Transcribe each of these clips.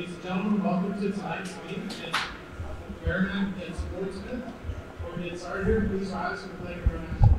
Ladies and gentlemen, welcome to tonight's game. It's Merrimack against Portsmouth. Before we get started here, please rise for the playing of our national anthem.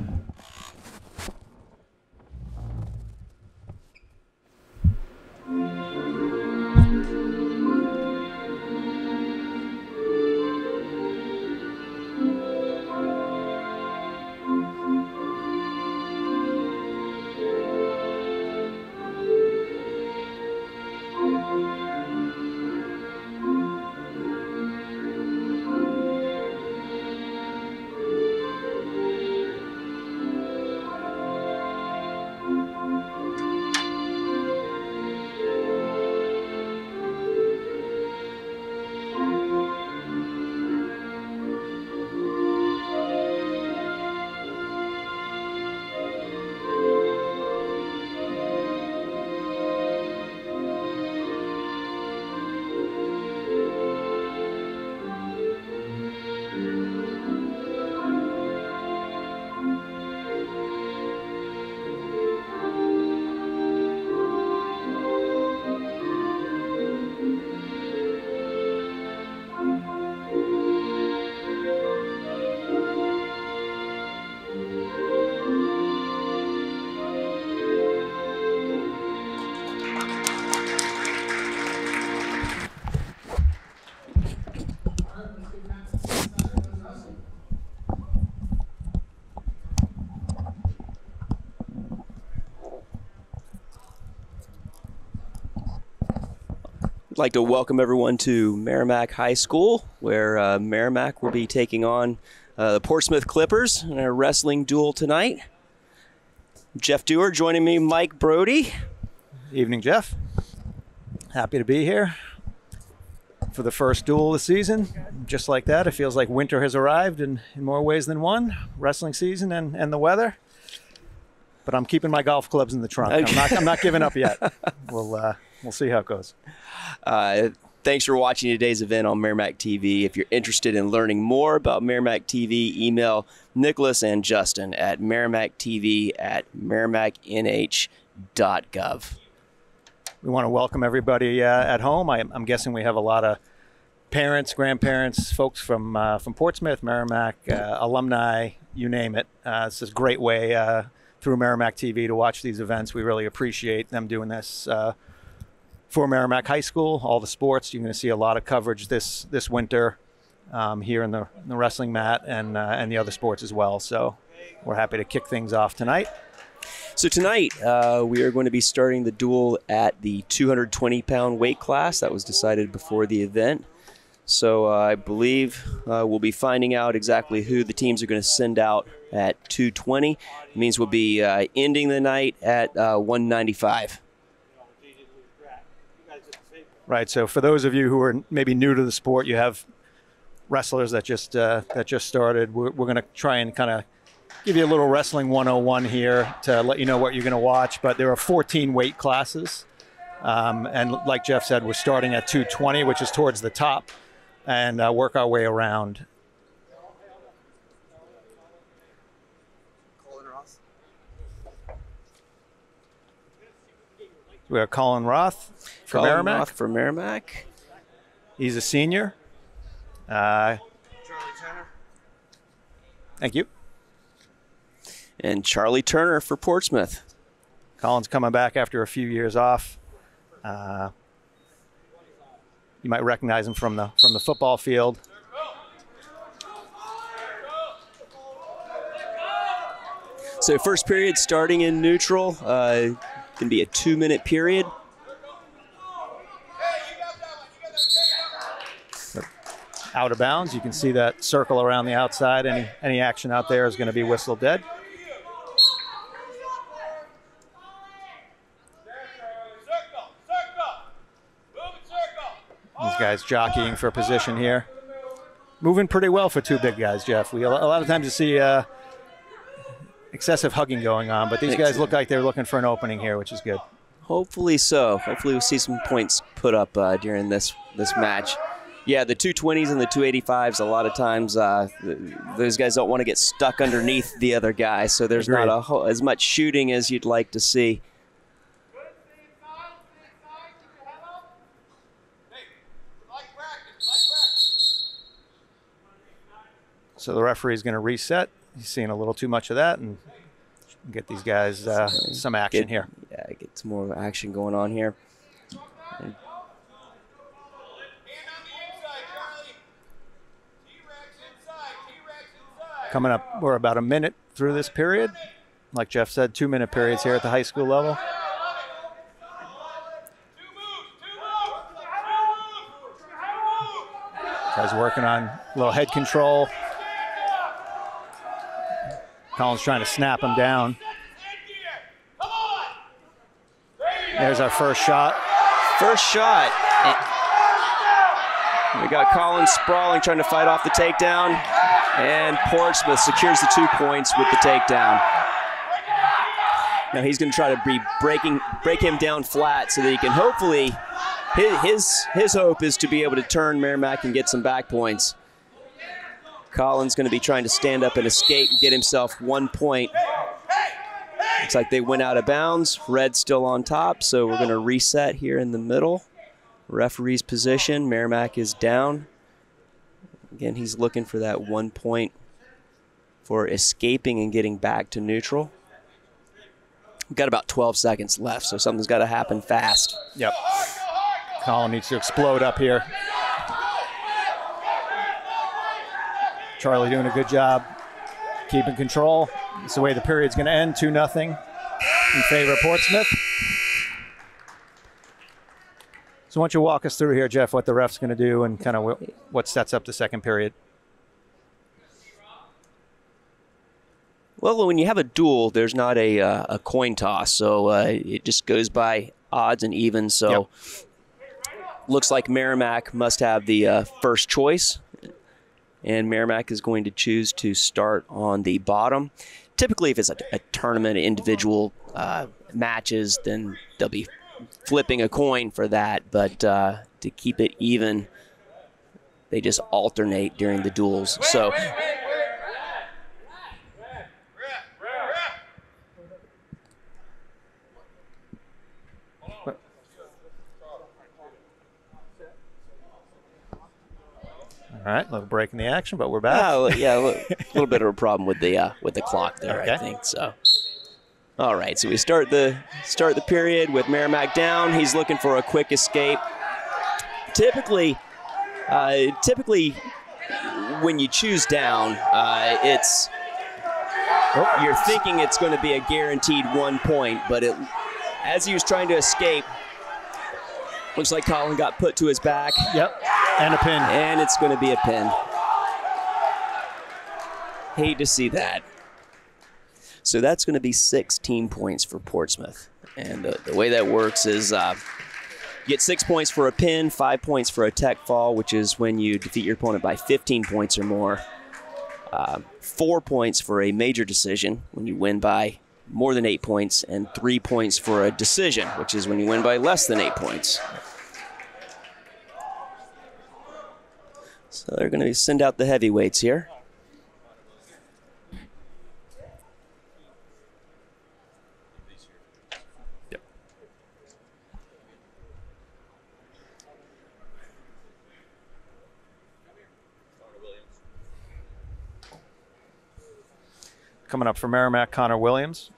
I'd like to welcome everyone to Merrimack High School, where Merrimack will be taking on the Portsmouth Clippers in a wrestling duel tonight. Jeff Dewar joining me, Mike Brody. Evening, Jeff. Happy to be here for the first duel of the season. Just like that, it feels like winter has arrived in more ways than one, wrestling season and the weather. But I'm keeping my golf clubs in the trunk. Okay. I'm not giving up yet. We'll see how it goes. Thanks for watching today's event on Merrimack TV. If you're interested in learning more about Merrimack TV, email Nicholas and Justin at merrimackTV@merrimacknh.gov. We want to welcome everybody at home. I'm guessing we have a lot of parents, grandparents, folks from Portsmouth, Merrimack, alumni, you name it. It's a great way through Merrimack TV to watch these events. We really appreciate them doing this for Merrimack High School, all the sports. You're going to see a lot of coverage this winter here in the wrestling mat and the other sports as well. So we're happy to kick things off tonight. So tonight we are going to be starting the duel at the 220-pound weight class. That was decided before the event. So I believe we'll be finding out exactly who the teams are going to send out at 220. It means we'll be ending the night at 195. Right. So for those of you who are maybe new to the sport, you have wrestlers that just started. We're going to try and kind of give you a little wrestling 101 here to let you know what you're going to watch. But there are 14 weight classes. And like Jeff said, we're starting at 220, which is towards the top, and work our way around. Colin Roth. We have Colin Roth for Colin Merrimack. Roth for Merrimack. He's a senior. Charlie Turner. Thank you. And Charlie Turner for Portsmouth. Colin's coming back after a few years off. You might recognize him from the football field. So first period starting in neutral. Going to be a 2-minute period. Out of bounds. You can see that circle around the outside. Any action out there is going to be whistled dead. These guys jockeying for position here. Moving pretty well for two big guys, Jeff. A lot of times you see excessive hugging going on, but these guys look like they're looking for an opening here, which is good. Hopefully so. Hopefully we'll see some points put up during this match. Yeah, the 220s and the 285s, a lot of times those guys don't want to get stuck underneath the other guy, so there's Agreed. not as much shooting as you'd like to see. So the referee is going to reset. He's seeing a little too much of that and get these guys some action here. Yeah, get some more action going on here. Coming up, we're about a minute through this period. Like Jeff said, 2-minute periods here at the high school level. Guys working on a little head control. Colin's trying to snap him down. There's our first shot. First shot. We got Colin sprawling, trying to fight off the takedown. And Portsmouth secures the 2 points with the takedown. Now he's going to try to break him down flat so that he can hopefully, his hope is to be able to turn Merrimack and get some back points. Colin's going to be trying to stand up and escape and get himself 1 point. Looks like they went out of bounds. Red's still on top, so we're going to reset here in the middle. Referee's position. Merrimack is down. Again, he's looking for that 1 point for escaping and getting back to neutral. We've got about 12 seconds left, so something's got to happen fast. Yep. Colin needs to explode up here. Charlie doing a good job keeping control. That's the way the period's going to end, 2-0 in favor of Portsmouth. So why don't you walk us through here, Jeff, what the ref's going to do and kind of what sets up the second period? Well, when you have a duel, there's not a coin toss, so it just goes by odds and evens. So looks like Merrimack must have the first choice, and Merrimack is going to choose to start on the bottom. Typically, if it's a tournament, individual matches, then they'll be flipping a coin for that. But to keep it even, they just alternate during the duels. So. All right, a little break in the action, but we're back. Yeah, a little bit of a problem with the clock there, okay. I think so. All right, so we start the period with Merrimack down. He's looking for a quick escape. Typically, when you choose down, you're thinking it's going to be a guaranteed 1 point, but as he was trying to escape, looks like Colin got put to his back. Yep. And a pin. And it's going to be a pin. Hate to see that. So that's going to be 16 points for Portsmouth. And the way that works is you get 6 points for a pin, 5 points for a tech fall, which is when you defeat your opponent by 15 points or more. 4 points for a major decision when you win by more than 8 points, and 3 points for a decision, which is when you win by less than 8 points. So they're going to send out the heavyweights here. Yep. Coming up for Merrimack, Connor Williams.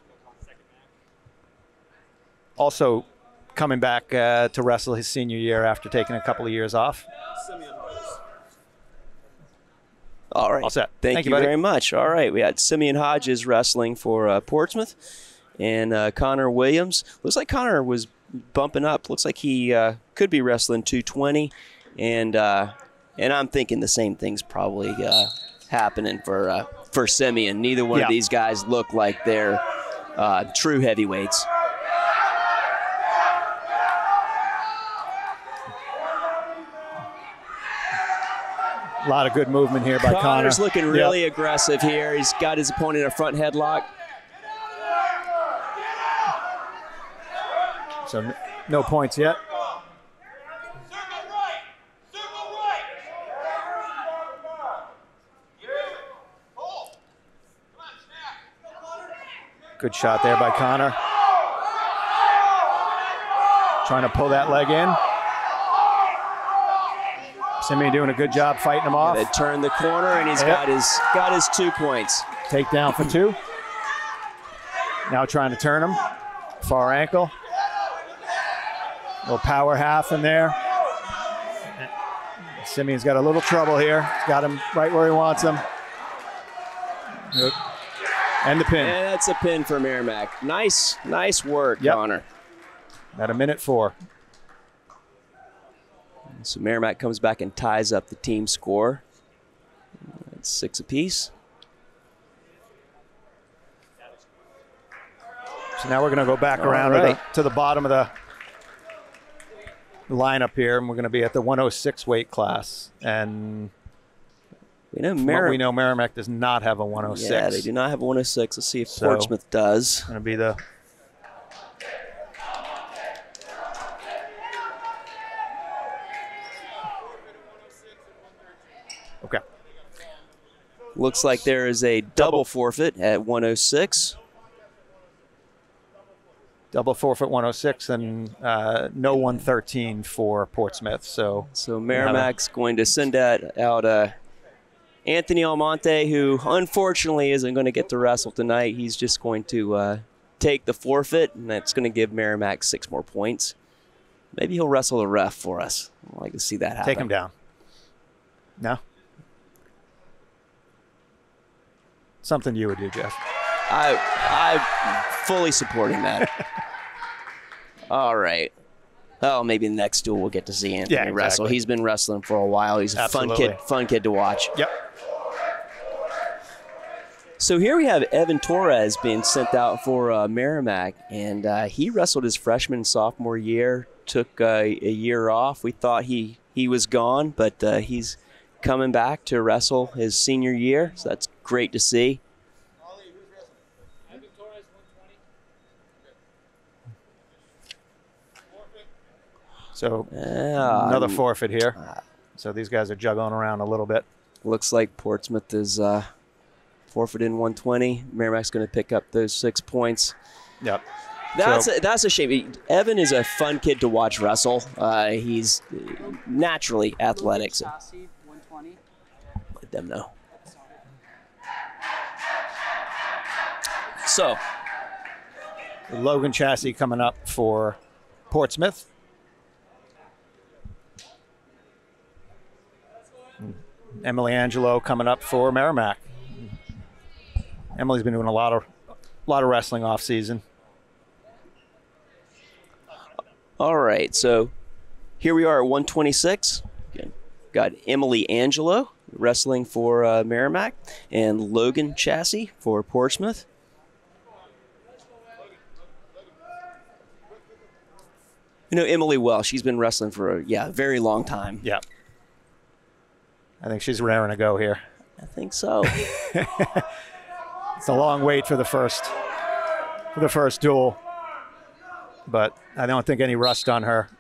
Also coming back to wrestle his senior year after taking a couple of years off. All right. All set. Thank you very much. All right. We had Simeon Hodges wrestling for Portsmouth, and Connor Williams. Looks like Connor was bumping up. Looks like he could be wrestling 220, and I'm thinking the same thing's probably happening for Simeon. Neither one of these guys look like they're true heavyweights. A lot of good movement here by Connor. Connor's looking really aggressive here. He's got his opponent in a front headlock. So no points yet. Good shot there by Connor. Trying to pull that leg in. Simeon doing a good job fighting him off. They turn the corner, and he's got his 2 points. Takedown for 2. Now trying to turn him. Far ankle. Little power half in there. Simeon's got a little trouble here. He's got him right where he wants him. And the pin. And that's a pin for Merrimack. Nice work, Connor. At 1:04. So Merrimack comes back and ties up the team score. It's 6 apiece. So now we're going to go back around to the bottom of the lineup here, and we're going to be at the 106 weight class. And we know Merrimack does not have a 106. Yeah, they do not have a 106. Let's see if Portsmouth does. Going to be the okay. Looks like there is a double forfeit at 106. Double forfeit 106 and no 113 for Portsmouth. So Merrimack's going to send out Anthony Almonte, who unfortunately isn't going to get to wrestle tonight. He's just going to take the forfeit, and that's going to give Merrimack 6 more points. Maybe he'll wrestle the ref for us. I'd like to see that happen. Take him down. No? Something you would do, Jeff. I'm fully supporting that. All right. Oh, maybe the next duel we'll get to see Anthony wrestle. He's been wrestling for a while. He's a fun kid to watch. Yep. So here we have Evan Torres being sent out for Merrimack, and he wrestled his freshman and sophomore year, took a year off. We thought he was gone, but he's coming back to wrestle his senior year, so that's great to see. So another forfeit here. So these guys are juggling around a little bit. Looks like Portsmouth is forfeiting 120. Merrimack's going to pick up those 6 points. Yep. That's a shame. Evan is a fun kid to watch wrestle. He's naturally athletic. So let them know. So Logan Chassis coming up for Portsmouth. Emily Angelo coming up for Merrimack. Emily's been doing a lot of wrestling off season. All right, so here we are at 126. Again, got Emily Angelo wrestling for Merrimack and Logan Chassis for Portsmouth. You know Emily well. She's been wrestling for a very long time. Yeah. I think she's raring to go here. I think so. It's a long wait for the first duel, but I don't think any rust on her.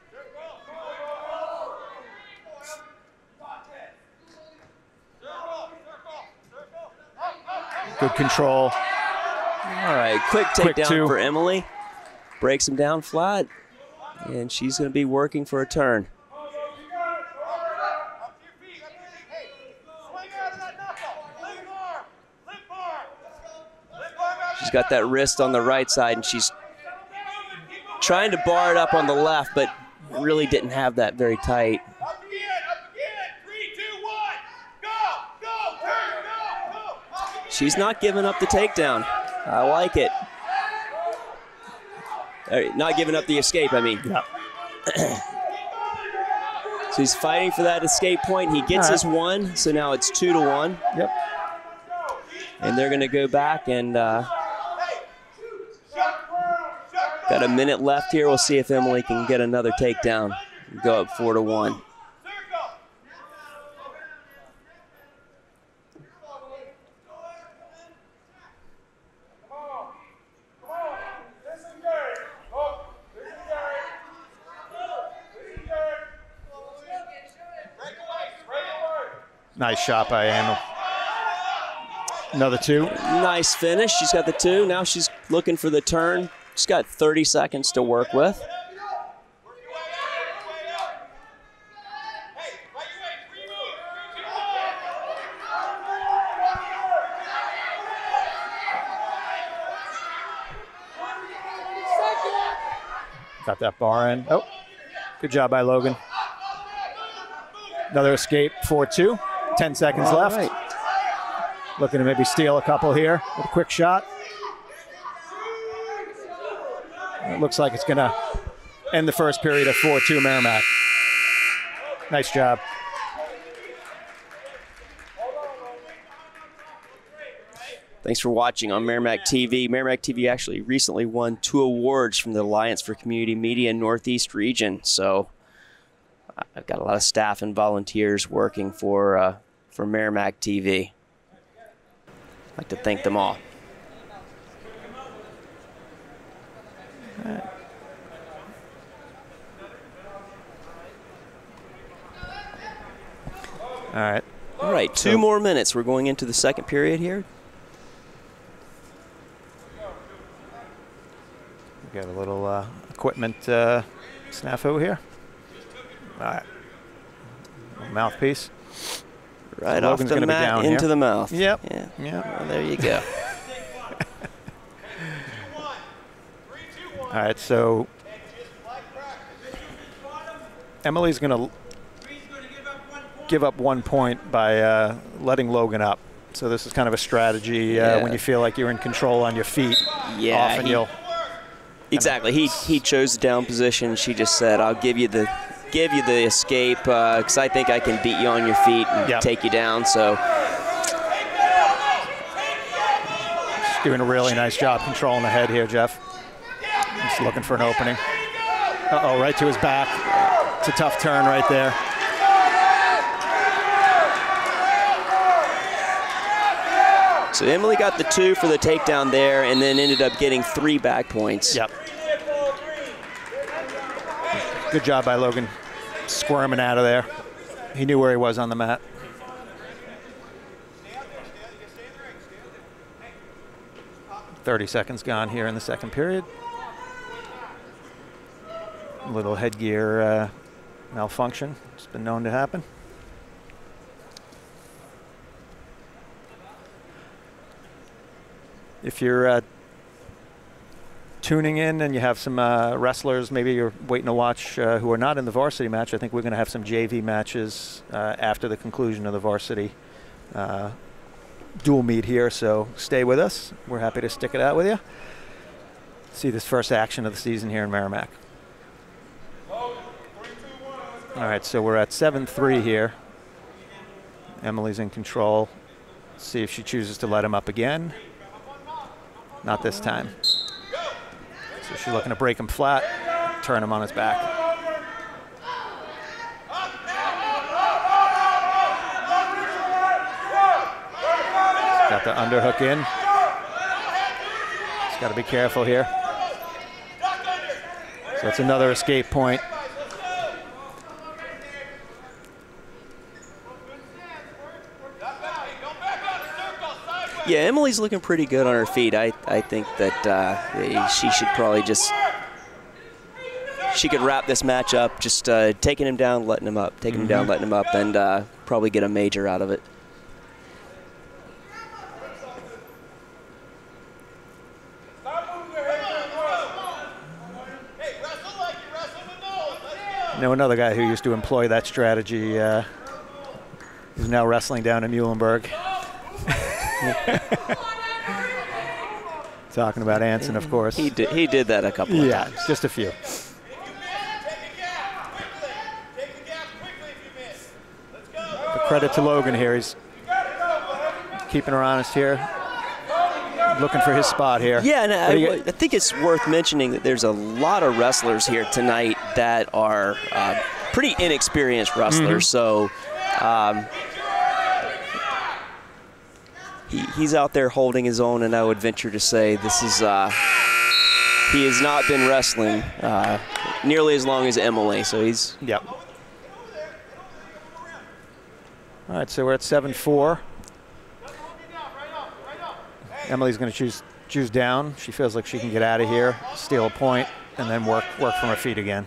Good control. All right, quick takedown for Emily. Breaks him down flat, and she's going to be working for a turn. She's got that wrist on the right side, and she's trying to bar it up on the left, but really didn't have that very tight. Up again, 3, 2, 1, go, turn, go. She's not giving up the takedown. I like it. Not giving up the escape, I mean. Yeah. So he's fighting for that escape point. He gets his 1, so now it's 2-1. Yep. And they're going to go back and got a minute left here. We'll see if Emily can get another takedown and go up 4-1. Nice shot by Emily. Another 2. Nice finish. She's got the 2. Now she's looking for the turn. She's got 30 seconds to work with. Got that bar in. Oh, good job by Logan. Another escape, 4-2. 10 seconds left. Right. Looking to maybe steal a couple here with a quick shot. It looks like it's going to end the first period at 4-2 Merrimack. Nice job. Thanks for watching on Merrimack TV. Merrimack TV actually recently won 2 awards from the Alliance for Community Media Northeast Region. So I've got a lot of staff and volunteers working for Merrimack TV. I'd like to thank them all. All right, 2 more minutes. We're going into the second period here. We got a little equipment snafu here. All right. Mouthpiece. Right so off the mat into the mouth. Yep. Yeah. Yep. Well, there you go. All right, so Emily's going to give up 1 point by letting Logan up. So this is kind of a strategy when you feel like you're in control on your feet. Yeah, often you'll exactly. He chose the down position. She just said, "I'll give you the escape because I think I can beat you on your feet and take you down." So she's doing a really nice job controlling the head here, Jeff. Just looking for an opening. Uh-oh, right to his back. It's a tough turn right there. So Emily got the 2 for the takedown there and then ended up getting 3 back points. Yep. Good job by Logan squirming out of there. He knew where he was on the mat. "30 seconds gone here in the second period. A little headgear malfunction. It's been known to happen. If you're tuning in and you have some wrestlers, maybe you're waiting to watch who are not in the varsity match, I think we're going to have some JV matches after the conclusion of the varsity dual meet here, so stay with us. We're happy to stick it out with you. See this first action of the season here in Merrimack. All right, so we're at 7-3 here. Emily's in control. Let's see if she chooses to let him up again. Not this time. So she's looking to break him flat, turn him on his back. Got the underhook in. Just got to be careful here. So it's another escape point. Yeah, Emily's looking pretty good on her feet. I think that she should probably she could wrap this match up, just taking him down, letting him up, taking him down, letting him up, and probably get a major out of it. I know another guy who used to employ that strategy who's now wrestling down in Muhlenberg. Talking about Anson, of course. He did that a couple of times. Yeah, just a few. But credit to Logan here. He's keeping her honest here. Looking for his spot here. Yeah, and I think it's worth mentioning that there's a lot of wrestlers here tonight that are pretty inexperienced wrestlers. So he's out there holding his own, and I would venture to say this is he has not been wrestling nearly as long as Emily. So he's All right, so we're at 7-4. Emily's going to choose down. She feels like she can get out of here, steal a point, and then work from her feet again.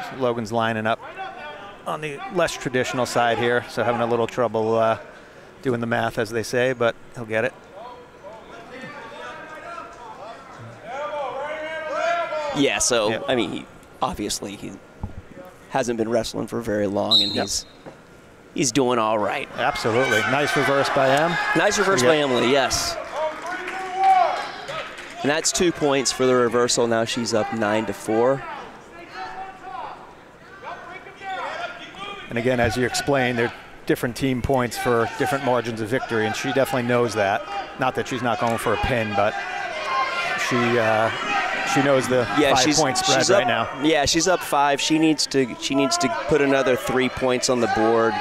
So Logan's lining up on the less traditional side here, so having a little trouble doing the math, as they say, but he'll get it. Yeah, so, I mean, obviously he hasn't been wrestling for very long, and he's doing all right. Absolutely. Nice reverse by Em. Nice reverse by Emily, yes. And that's 2 points for the reversal. Now she's up 9-4. And again, as you explained, they're different team points for different margins of victory, and she definitely knows that. Not that she's not going for a pin, but she knows the 5-point spread right now. Yeah, she's up 5. She needs to put another 3 points on the board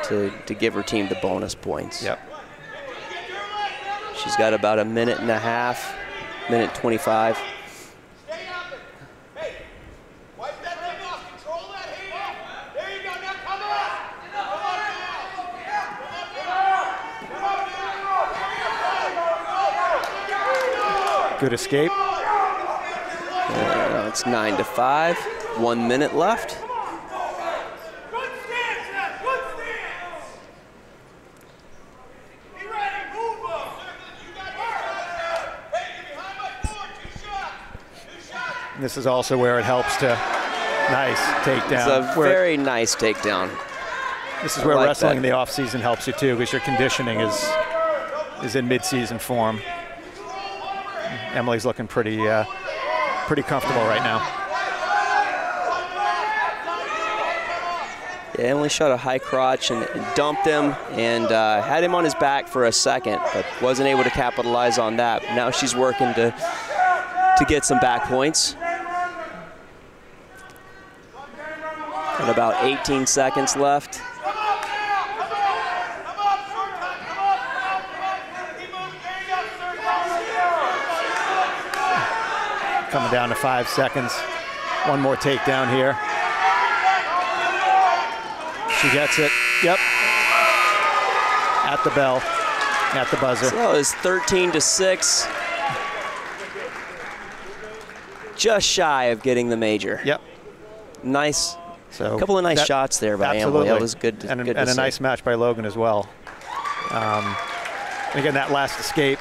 to give her team the bonus points. Yep. She's got about a minute and a half, minute 25. Good escape. It's 9-5. 1 minute left. This is also where it helps to nice takedown. It's a very nice takedown. This is where wrestling in the off season helps you too, because your conditioning is in mid-season form. Emily's looking pretty comfortable right now. Yeah, Emily shot a high crotch and dumped him and had him on his back for a second, but wasn't able to capitalize on that. Now she's working to get some back points. And about 18 seconds left. Coming down to 5 seconds. One more takedown here. She gets it. Yep. At the bell. At the buzzer. So it was 13-6. Just shy of getting the major. Yep. Nice. So a couple of nice shots there by Emily. That was good. And good a to nice see. match by Logan as well. And again, that last escape,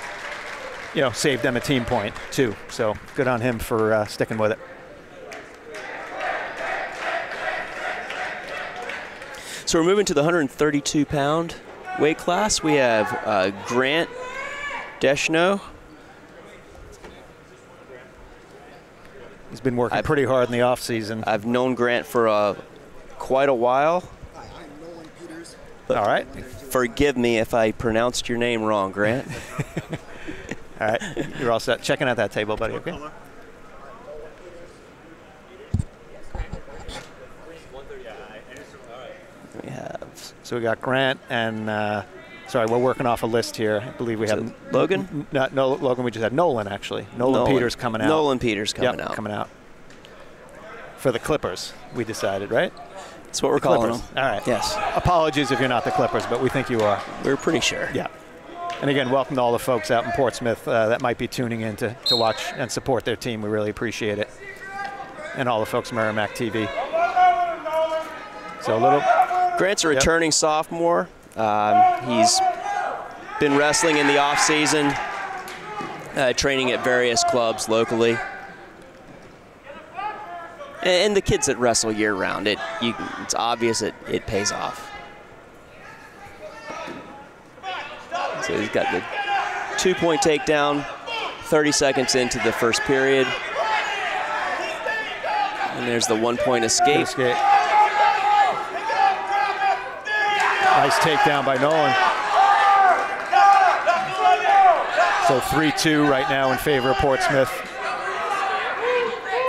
saved them a team point too. So good on him for sticking with it. So we're moving to the 132-pound weight class. We have Grant Deschneau. He's been working pretty hard in the off season. I've known Grant for quite a while. All right. Forgive me if I pronounced your name wrong, Grant. All right, you're all set. Checking out that table, buddy, okay? We have. So we got Grant and, sorry, we're working off a list here. I believe we have Logan? No, Logan, we just had Nolan, actually. Nolan Peters coming out. Nolan Peters coming out. Coming out. For the Clippers, we decided, right? That's what we're calling them. All right. Yes. Apologies if you're not the Clippers, but we think you are. We're pretty sure. Yeah. And again, welcome to all the folks out in Portsmouth that might be tuning in to watch and support their team. We really appreciate it. And all the folks at Merrimack TV. So a little. Grant's a returning sophomore. He's been wrestling in the off season, training at various clubs locally. And the kids that wrestle year round, it's obvious it pays off. So he's got the 2-point takedown, 30 seconds into the first period. And there's the 1-point escape. Nice takedown by Nolan. So 3-2 right now in favor of Portsmouth.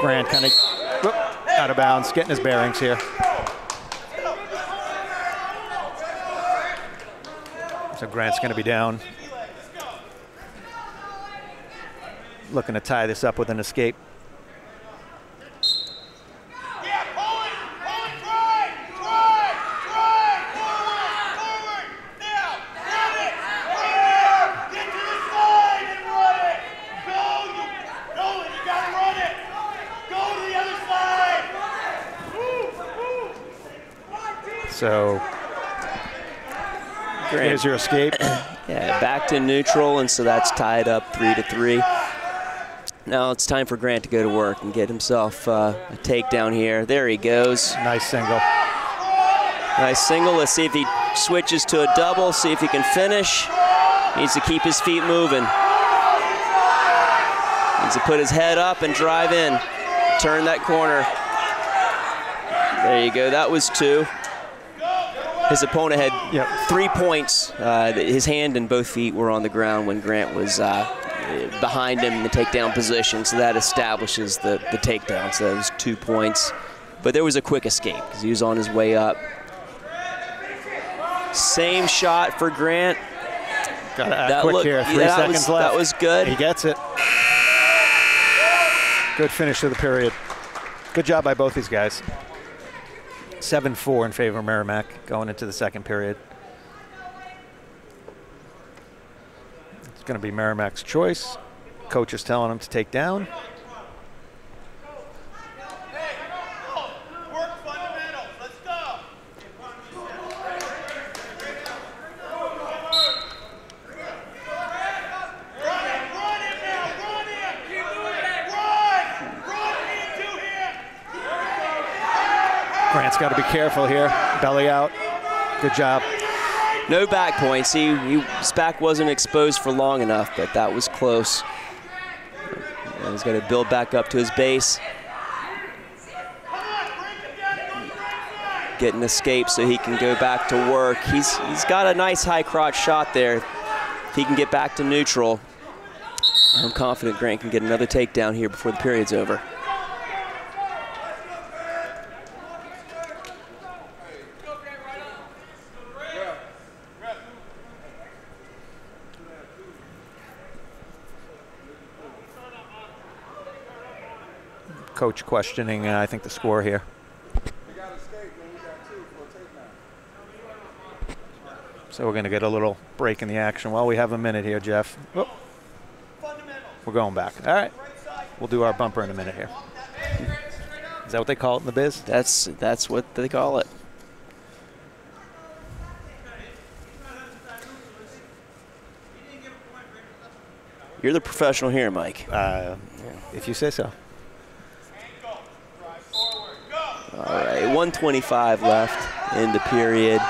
Grant kind of out of bounds, getting his bearings here. So Grant's going to be down. Looking to tie this up with an escape. So here's your escape. Yeah, back to neutral, and so that's tied up 3-3. Now it's time for Grant to go to work and get himself a takedown here. There he goes. Nice single. Nice single. Let's see if he switches to a double, see if he can finish. Needs to keep his feet moving. Needs to put his head up and drive in. Turn that corner. There you go. That was 2. His opponent had 3 points. His hand and both feet were on the ground when Grant was behind him in the takedown position, so that establishes the takedown. So that was 2 points. But there was a quick escape because he was on his way up. Same shot for Grant. Got to act quick here. 3 seconds left. That was good. He gets it. Good finish to the period. Good job by both these guys. 7-4 in favor of Merrimack going into the second period. It's going to be Merrimack's choice. Coach is telling him to take down. Work fundamentals. Let's go. Run him now. Run him. Keep moving. Run into him. Grant's got to be careful here. Belly out. Good job. No back points. His back wasn't exposed for long enough, but that was close. And he's got to build back up to his base. Get an escape so he can go back to work. He's got a nice high crotch shot there. If he can get back to neutral, I'm confident Grant can get another takedown here before the period's over. Coach questioning, I think, the score here. So we're going to get a little break in the action. Well, we have a minute here, Jeff. Oh. We're going back. All right. We'll do our bumper in a minute here. Is that what they call it in the biz? That's what they call it. You're the professional here, Mike. If you say so. All right, 1:25 left in the period.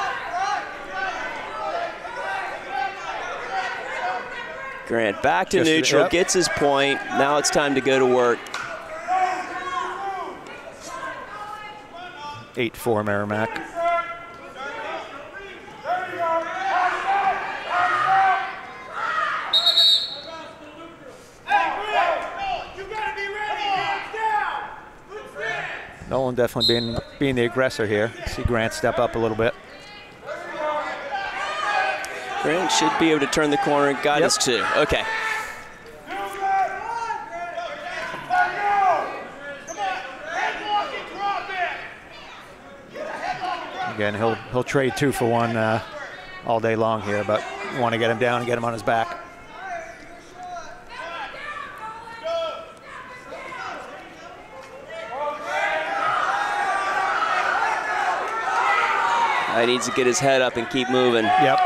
Grant back to neutral, yep. Gets his point. Now it's time to go to work. 8-4 Merrimack. Nolan definitely being the aggressor here. See Grant step up a little bit. Grant should be able to turn the corner and got us 2. Okay. Again, he'll trade 2 for 1 all day long here, but you want to get him down and get him on his back. He needs to get his head up and keep moving. Yep.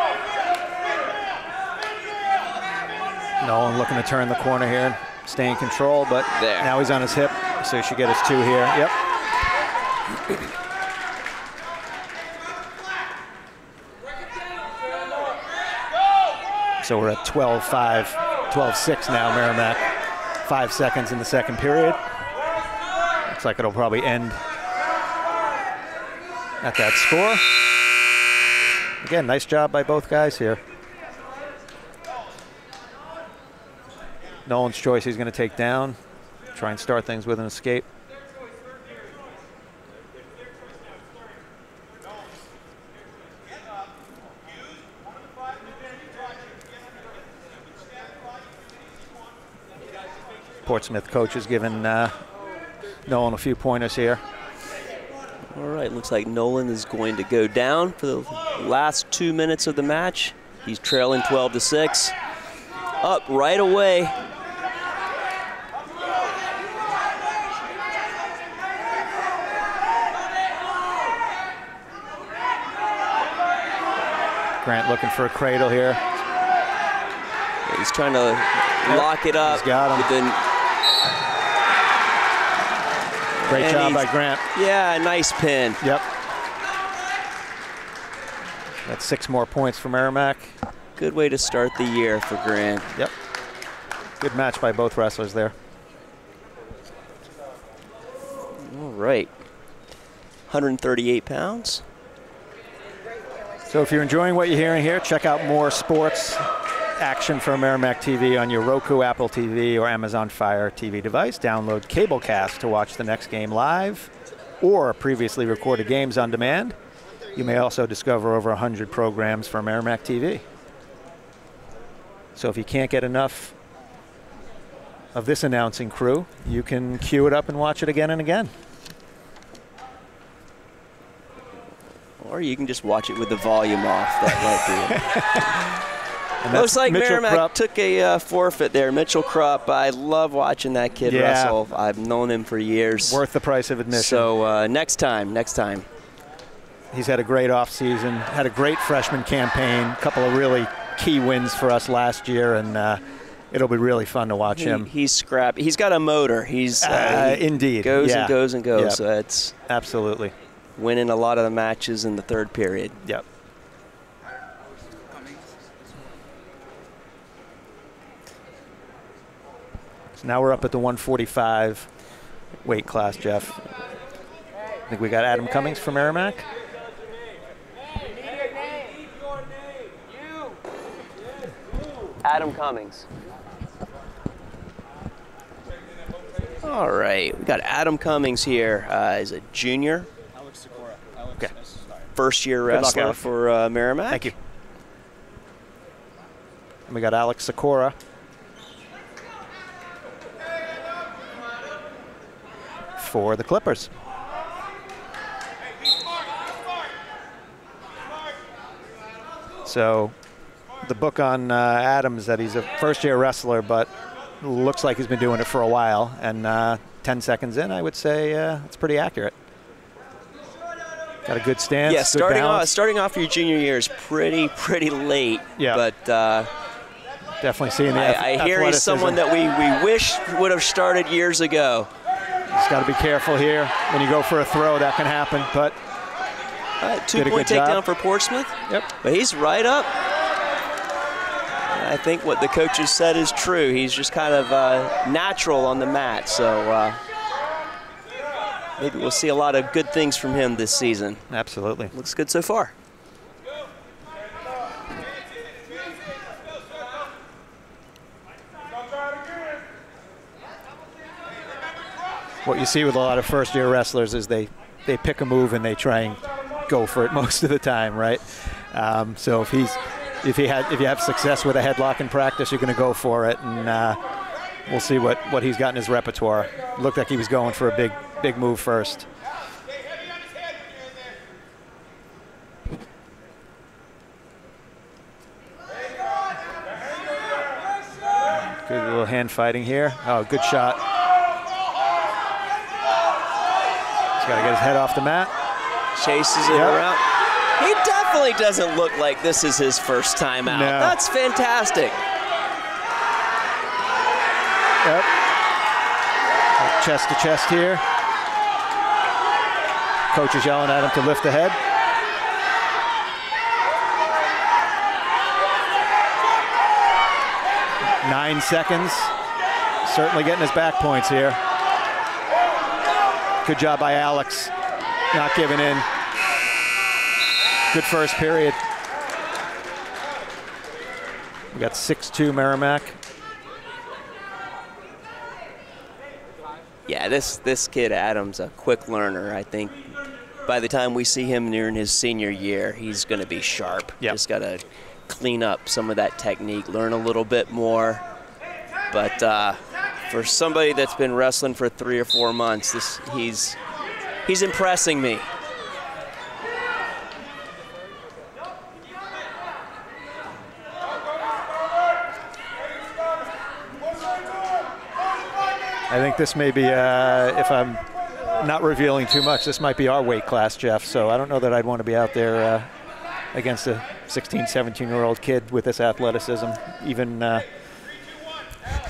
Nolan looking to turn the corner here, stay in control, but there. Now he's on his hip, so he should get his 2 here. Yep. So we're at 12-5, 12-6 now, Merrimack. 5 seconds in the second period. Looks like it'll probably end at that score. Again, nice job by both guys here. Nolan's choice he's going to take down. Try and start things with an escape. Portsmouth coach has given Nolan a few pointers here. All right, looks like Nolan is going to go down for the last 2 minutes of the match. He's trailing 12-6. Up right away. Grant looking for a cradle here. He's trying to lock it up. He's got him. Great job by Grant. Yeah, nice pin. Yep. That's 6 more points for Merrimack. Good way to start the year for Grant. Yep. Good match by both wrestlers there. All right. 138 pounds. So if you're enjoying what you're hearing here, check out more sports action from Merrimack TV on your Roku, Apple TV, or Amazon Fire TV device. Download Cablecast to watch the next game live or previously recorded games on demand. You may also discover over 100 programs from Merrimack TV. So if you can't get enough of this announcing crew, you can queue it up and watch it again and again. Or you can just watch it with the volume off. That might be it. Looks like Mitchell Merrimack Krupp. took a forfeit there. Mitchell Krupp, I love watching that kid wrestle. I've known him for years. Worth the price of admission. So next time. He's had a great offseason, had a great freshman campaign, a couple of really key wins for us last year, and it'll be really fun to watch him. He's scrappy. He's got a motor. He's indeed goes and goes and goes. Yep. So it's absolutely winning a lot of the matches in the third period. Yep. So now we're up at the 145 weight class, Jeff. I think we got Adam Cummings from Merrimack. Adam Cummings. All right, we got Adam Cummings here. He's a junior. Okay. First-year wrestler luck, for Merrimack. Thank you. And we got Alex Sikora. For the Clippers. So the book on Adam is that he's a first-year wrestler, but looks like he's been doing it for a while. And 10 seconds in, I would say it's pretty accurate. Got a good stance. Yeah, good starting off your junior year is pretty late. Yeah. But definitely seeing the I hear he's someone that we wish would have started years ago. Just got to be careful here. When you go for a throw, that can happen. But 2-point takedown for Portsmouth. Yep. But he's right up. I think what the coaches said is true. He's just kind of natural on the mat. So maybe we'll see a lot of good things from him this season. Absolutely. Looks good so far. What you see with a lot of first-year wrestlers is they pick a move and they try and go for it most of the time, right? So if you have success with a headlock in practice, you're going to go for it, and we'll see what he's got in his repertoire. It looked like he was going for a big move first. Good little hand fighting here. Oh, good shot. He's got to get his head off the mat. Chases it around. He definitely doesn't look like this is his first time out. No. That's fantastic. Yep. Chest to chest here. Coach is yelling at him to lift the head. Nine seconds. Certainly getting his back points here. Good job by Alex, not giving in. Good first period. We got 6-2 Merrimack. Yeah, this kid Adam's a quick learner. I think by the time we see him nearing his senior year, he's going to be sharp. Yep. Just got to clean up some of that technique, learn a little bit more. But for somebody that's been wrestling for 3 or 4 months, he's impressing me. I think this may be, if I'm not revealing too much, this might be our weight class, Jeff. So I don't know that I'd want to be out there against a 16, 17-year-old kid with this athleticism, even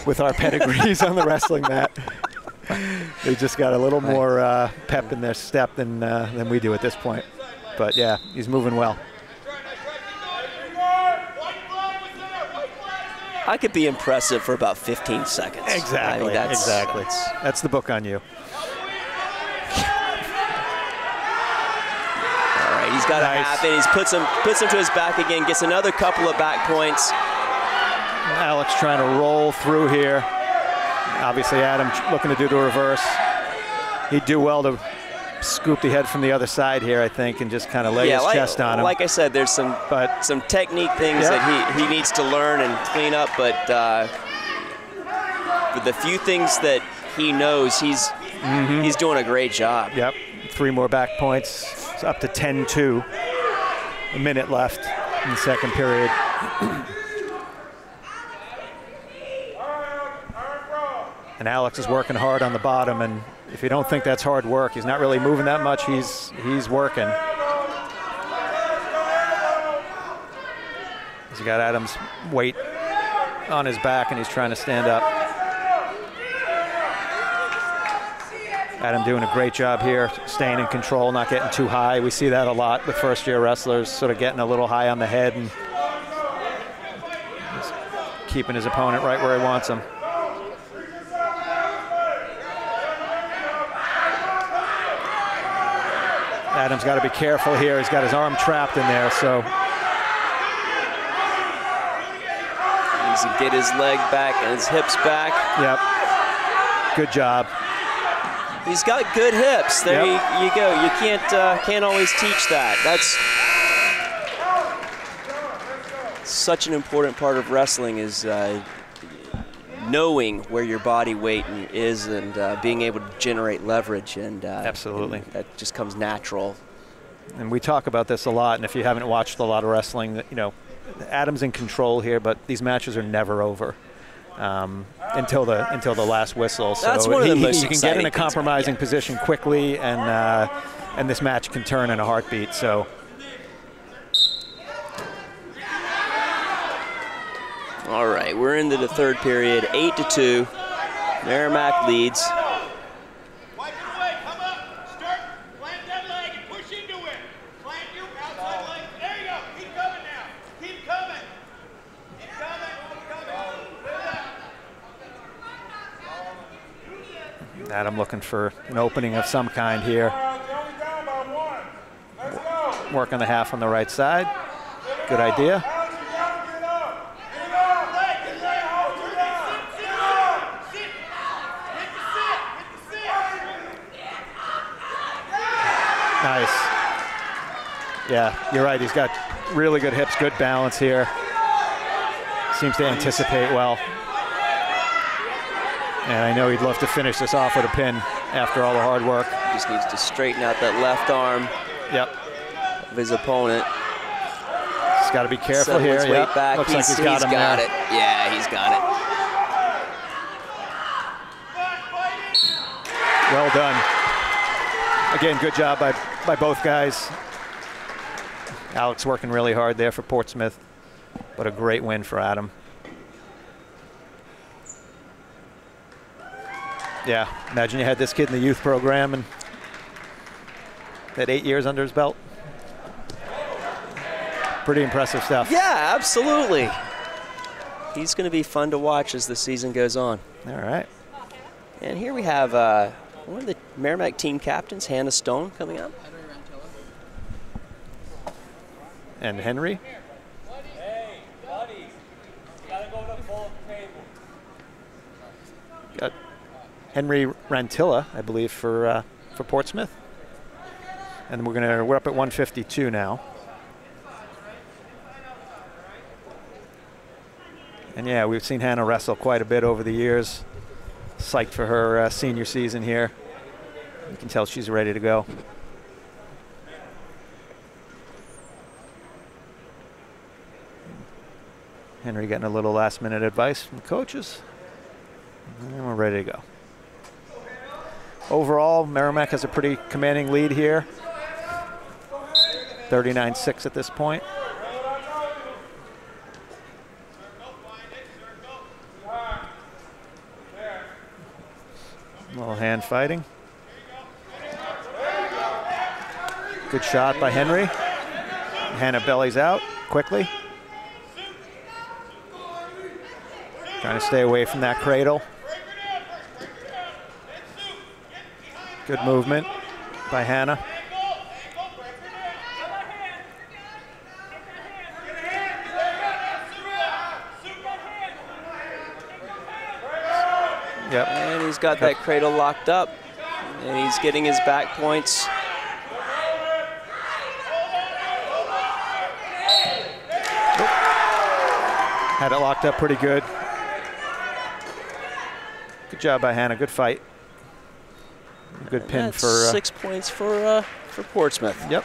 with our pedigrees on the wrestling mat. They just got a little more pep in their step than we do at this point. But yeah, he's moving well. I could be impressive for about 15 seconds. Exactly. I mean, exactly. That's the book on you. All right, he's got a half in. He puts him to his back again. Gets another couple of back points. Alex trying to roll through here. Obviously, Adam looking to do the reverse. He'd do well to scoop the head from the other side here, I think, and just kind of lay his chest on him. Like I said, there's some technique things that he needs to learn and clean up, but for the few things that he knows, he's doing a great job. Yep, 3 more back points. It's up to 10-2. A minute left in the second period. And Alex is working hard on the bottom, and if you don't think that's hard work, he's not really moving that much. He's working. He's got Adam's weight on his back, and he's trying to stand up. Adam doing a great job here, staying in control, not getting too high. We see that a lot with first-year wrestlers, sort of getting a little high on the head and just keeping his opponent right where he wants him. Adam's got to be careful here. He's got his arm trapped in there, so. He needs to get his leg back and his hips back. Yep. Good job. He's got good hips. There you go. You can't always teach that. That's such an important part of wrestling, is knowing where your body weight is and being able to generate leverage. And absolutely, and that just comes natural. And we talk about this a lot. And if you haven't watched a lot of wrestling, Adam's in control here, but these matches are never over until the last whistle. So that's one of the most you can get in a compromising position quickly, and this match can turn in a heartbeat. So. All right, we're into the third period, 8-2. Merrimack leads. Wipe it away, come up, start, plant that leg and push into it. Plant your outside leg. There you go, keep coming now. Keep coming. Keep coming, keep coming. Adam looking for an opening of some kind here. Work on the half on the right side. Good idea. Nice. Yeah, you're right. He's got really good hips, good balance here. Seems to anticipate well. And I know he'd love to finish this off with a pin after all the hard work. He just needs to straighten out that left arm of his opponent. He's got to be careful here. Weight back. Looks like he's got him got there. it. Yeah, he's got it. Well done. Again, good job by both guys. Alex working really hard there for Portsmouth, but a great win for Adam. Yeah, imagine you had this kid in the youth program and had 8 years under his belt. Pretty impressive stuff. Yeah, absolutely. He's going to be fun to watch as the season goes on. All right. And here we have one of the Merrimack team captains, Hannah Stone, coming up. And Henry. Hey, buddies, you gotta go to full table. Got Henry Rantilla, I believe, for Portsmouth. And we're up at 152 now. And yeah, we've seen Hannah wrestle quite a bit over the years. Psyched for her senior season here. You can tell she's ready to go. Henry getting a little last-minute advice from the coaches. And we're ready to go. Overall, Merrimack has a pretty commanding lead here. 39-6 at this point. A little hand fighting. Good shot by Henry. Hannah bellies out quickly. Trying to stay away from that cradle. Good movement by Hannah. Yep. And he's got that cradle locked up, and he's getting his back points. Had it locked up pretty good. Good job by Hannah. Good fight. Good pin That's for 6 points for Portsmouth. Yep.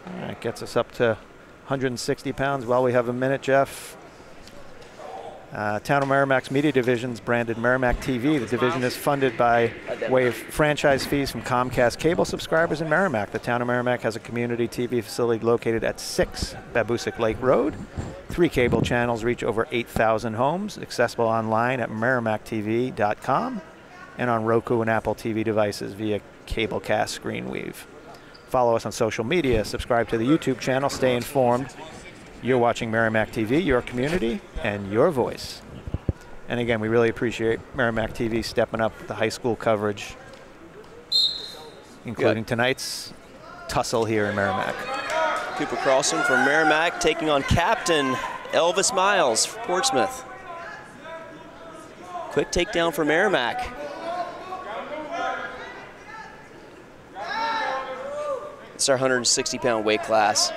All right, gets us up to 160 pounds. While we have a minute, Jeff. Town of Merrimack's media division's branded Merrimack TV. The division is funded by way of franchise fees from Comcast cable subscribers in Merrimack. The town of Merrimack has a community TV facility located at 6 Babusick Lake Road. 3 cable channels reach over 8,000 homes, accessible online at merrimacktv.com and on Roku and Apple TV devices via Cablecast ScreenWeave. Follow us on social media, subscribe to the YouTube channel, stay informed. You're watching Merrimack TV, your community, and your voice. And again, we really appreciate Merrimack TV stepping up the high school coverage, including tonight's tussle here in Merrimack. Cooper Carlson from Merrimack taking on captain Elvis Miles for Portsmouth. Quick takedown for Merrimack. It's our 160-pound weight class.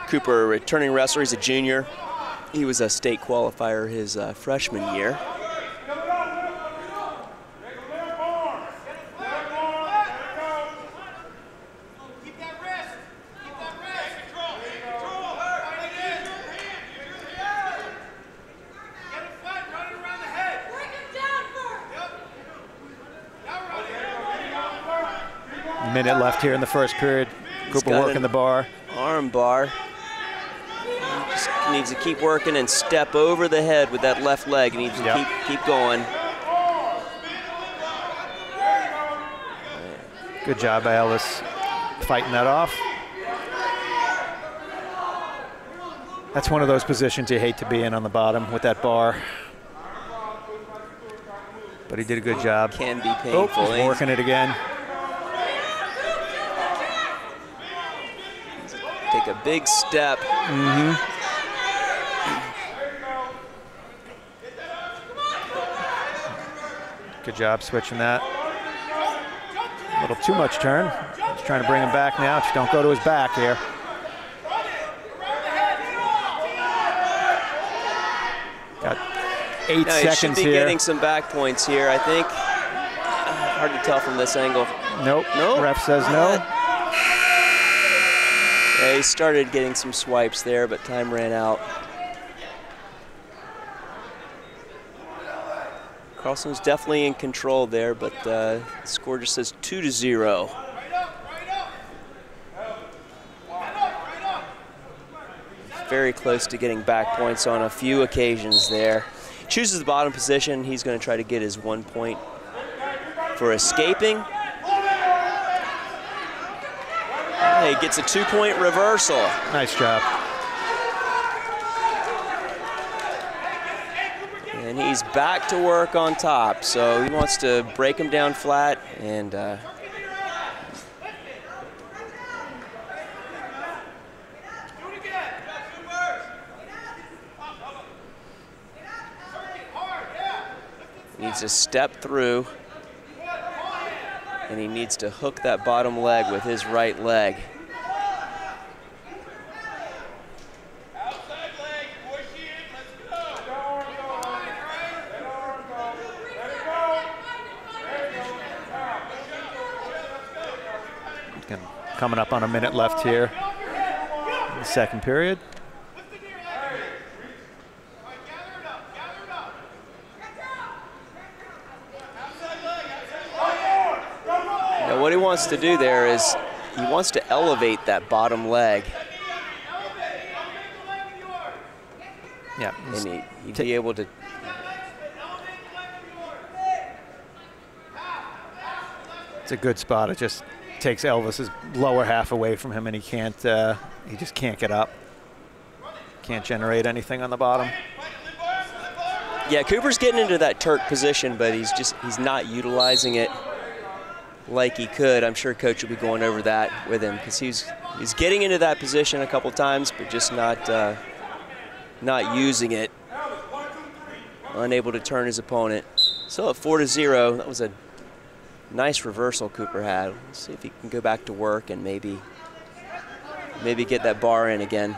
Cooper, a returning wrestler, he's a junior. He was a state qualifier his freshman year. Minute left here in the first period. Cooper working the bar. Arm bar. Just needs to keep working and step over the head with that left leg. He needs to keep going. Good job by Ellis fighting that off. That's one of those positions you hate to be in on the bottom with that bar. But he did a good job. Can be painful. He's working it again. Take a big step. Good job switching that. A little too much turn. He's trying to bring him back now. Just don't go to his back here. Got 8 seconds he should be here. getting some back points here, I think. Hard to tell from this angle. Nope. Nope. Ref says no. Yeah, he started getting some swipes there, but time ran out. Carlson's definitely in control there, but the score just says 2-0. Very close to getting back points on a few occasions there. Chooses the bottom position. He's going to try to get his 1 point for escaping. He gets a 2-point reversal. Nice job. And he's back to work on top. So he wants to break him down flat and needs to step through. And he needs to hook that bottom leg with his right leg. Outside leg, push in, let's go. Coming up on a minute left here in the second period. what he wants to do there is he wants to elevate that bottom leg. Yeah. And he'd be able to. It's a good spot. It just takes Elvis's lower half away from him, and he can't. He just can't get up. Can't generate anything on the bottom. Yeah, Cooper's getting into that Turk position, but he's not utilizing it like he could. I'm sure Coach will be going over that with him because he's getting into that position a couple times, but just not using it. Unable to turn his opponent. So at 4-0, that was a nice reversal Cooper had. Let's see if he can go back to work and maybe get that bar in again.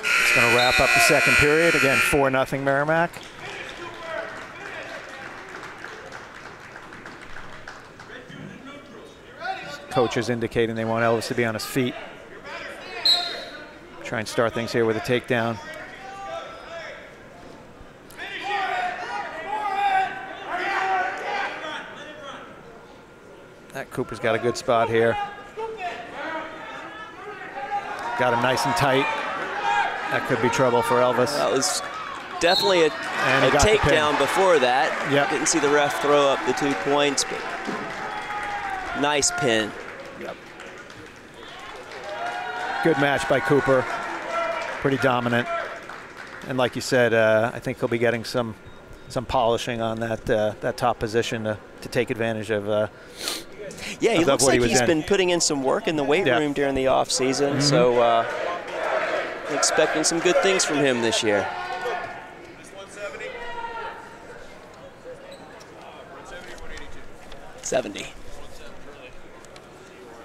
It's going to wrap up the second period. Again, 4-0 Merrimack. Coach is indicating they want Elvis to be on his feet. Try and start things here with a takedown. That Cooper's got a good spot here. Got him nice and tight. That could be trouble for Elvis. That was definitely a takedown before that. Yep. Didn't see the ref throw up the 2 points, but nice pin. Yep. Good match by Cooper. Pretty dominant. And like you said, I think he'll be getting some polishing on that top position to take advantage of. Yeah, he looks like he's been putting in some work in the weight room during the off season. So expecting some good things from him this year. 70.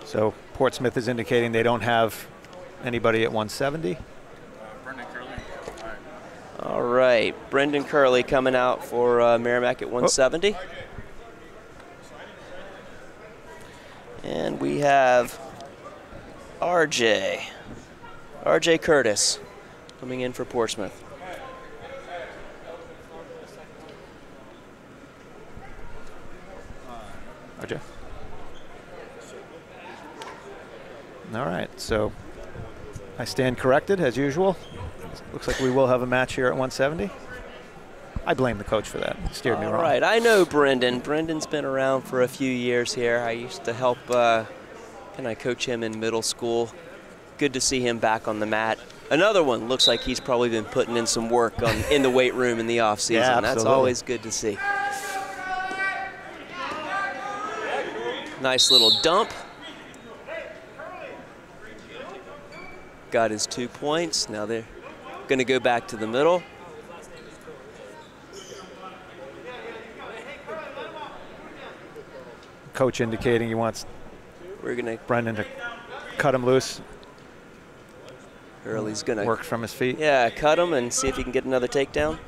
So Portsmouth is indicating they don't have anybody at 170. All right, Brendan Curley coming out for Merrimack at 170. Oh. And we have RJ Curtis coming in for Portsmouth. RJ. All right, so I stand corrected as usual. Looks like we will have a match here at 170. I blame the coach for that. He steered me wrong. All right, I know Brendan. Brendan's been around for a few years here. I used to help, I coach him in middle school. Good to see him back on the mat. Another one, looks like he's probably been putting in some work in the weight room in the off season. Yeah, that's always good to see. Nice little dump. Got his 2 points. Now they're going to go back to the middle. Coach indicating he wants Brendan to cut him loose. Hurley's going to work from his feet. Yeah, cut him and see if he can get another takedown.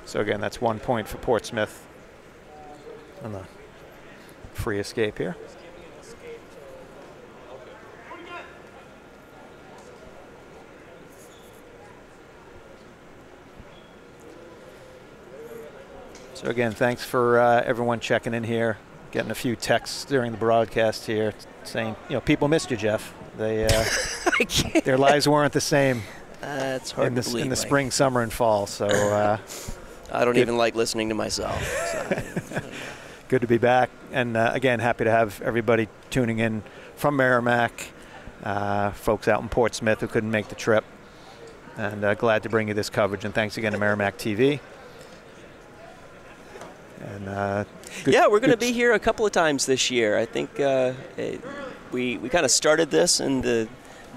So again, that's 1 point for Portsmouth on the free escape here. So again, thanks for everyone checking in here, getting a few texts during the broadcast here saying, people missed you, Jeff. They their lives weren't the same. That's hard to believe. In the spring, summer, and fall. So I don't even like listening to myself. So. Good to be back, and again, happy to have everybody tuning in from Merrimack, folks out in Portsmouth who couldn't make the trip, and glad to bring you this coverage. And thanks again to Merrimack TV. And we're going to be here a couple of times this year. I think we kind of started this in the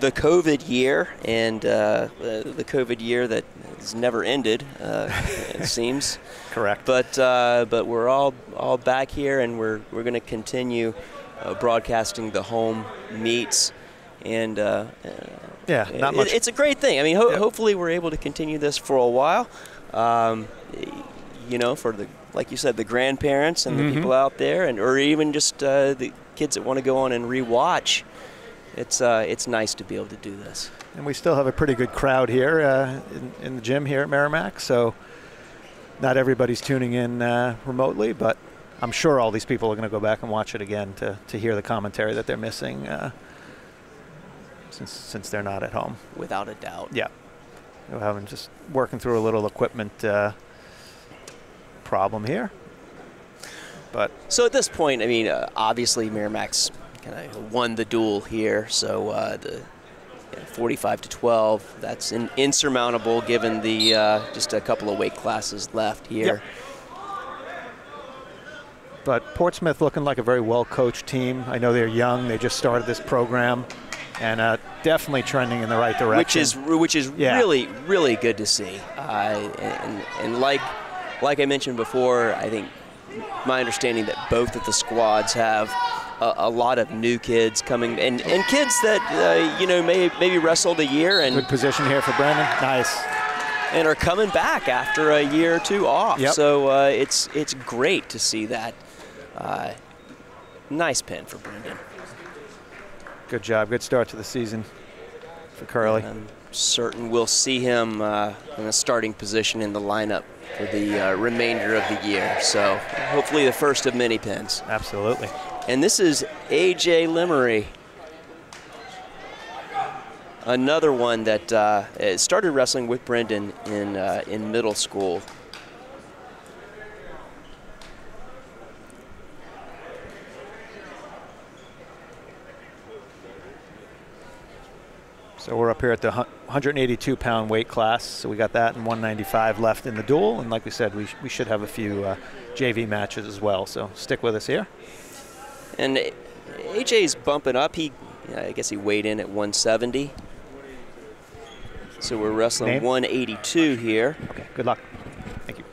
COVID year, and the COVID year that has never ended, it seems. Correct. But we're all back here, and we're going to continue broadcasting the home meets, and not much. It's a great thing. I mean, hopefully we're able to continue this for a while. you know, for the, like you said, the grandparents and the people out there, and or even just the kids that want to go on and rewatch. It's nice to be able to do this. And we still have a pretty good crowd here in the gym here at Merrimack, so not everybody's tuning in remotely, but I'm sure all these people are going to go back and watch it again to hear the commentary that they're missing since they're not at home. Without a doubt. Yeah. We're having just working through a little equipment problem here. But so at this point, I mean, obviously Merrimack's kind of won the duel here, so the 45-12, that's insurmountable given the just a couple of weight classes left here. Yep. But Portsmouth looking like a very well-coached team. I know they're young. They just started this program, and definitely trending in the right direction. Which is really, really good to see. And like I mentioned before, I think my understanding that both of the squads have a lot of new kids coming, and kids that you know maybe wrestled a year and good position here for Brendan. Nice. And are coming back after a year or two off. Yep. So it's great to see that. Nice pin for Brendan. Good job. Good start to the season for Curly. I'm certain we'll see him in a starting position in the lineup for the remainder of the year. So hopefully the first of many pins. Absolutely. And this is A.J. Limery. Another one that started wrestling with Brendan in middle school. So we're up here at the 182-pound weight class. So we got that and 195 left in the duel. And like we said, we should have a few JV matches as well. So stick with us here. And AJ's bumping up. I guess he weighed in at 170. So we're wrestling Name? 182 here. Okay, good luck. Thank you.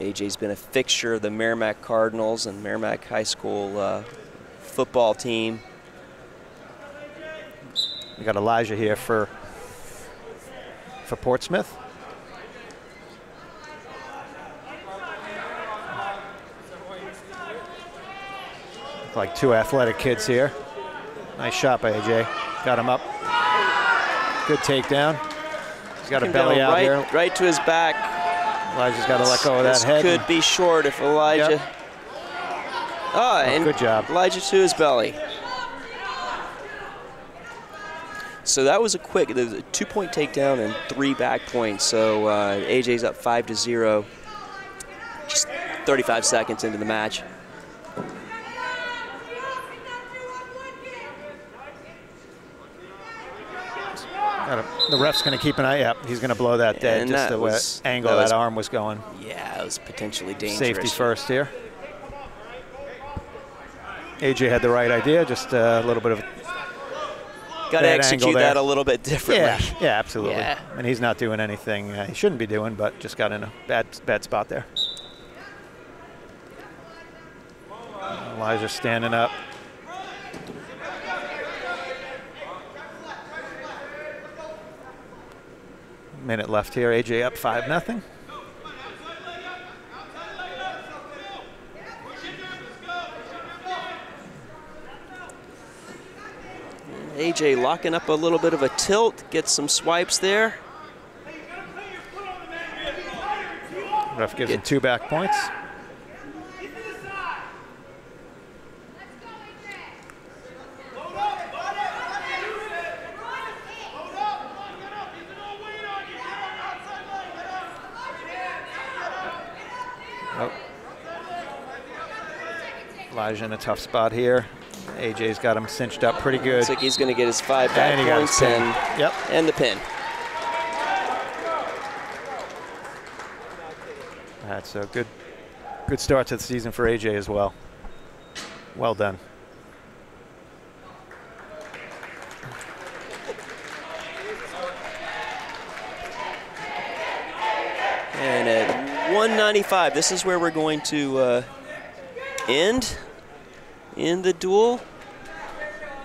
AJ's been a fixture of the Merrimack Cardinals and Merrimack High School football team. We got Elijah here for Portsmouth. Look like two athletic kids here. Nice shot by AJ. Got him up. Good takedown. He's got a belly out here. Right to his back. Elijah's got to let go of that head. Could be short if Elijah. Yep. And good job. Elijah to his belly. So that was a 2-point takedown and 3 back points. So AJ's up 5-0. Just 35 seconds into the match. The ref's going to keep an eye out. He's going to blow that dead. Just the angle that arm was going. Yeah, it was potentially dangerous. Safety first here. AJ had the right idea. Just a little bit of got to execute that a little bit differently. Yeah, absolutely. Yeah. And he's not doing anything he shouldn't be doing, but just got in a bad spot there. Elijah standing up. Minute left here. AJ up 5-0. AJ locking up a little bit of a tilt, gets some swipes there. Ref gives him 2 back points. Elijah in a tough spot here. AJ's got him cinched up pretty good. Looks like he's going to get his 5 back points and the pin. That's a good start to the season for AJ as well. Well done. And at 195, this is where we're going to end in the duel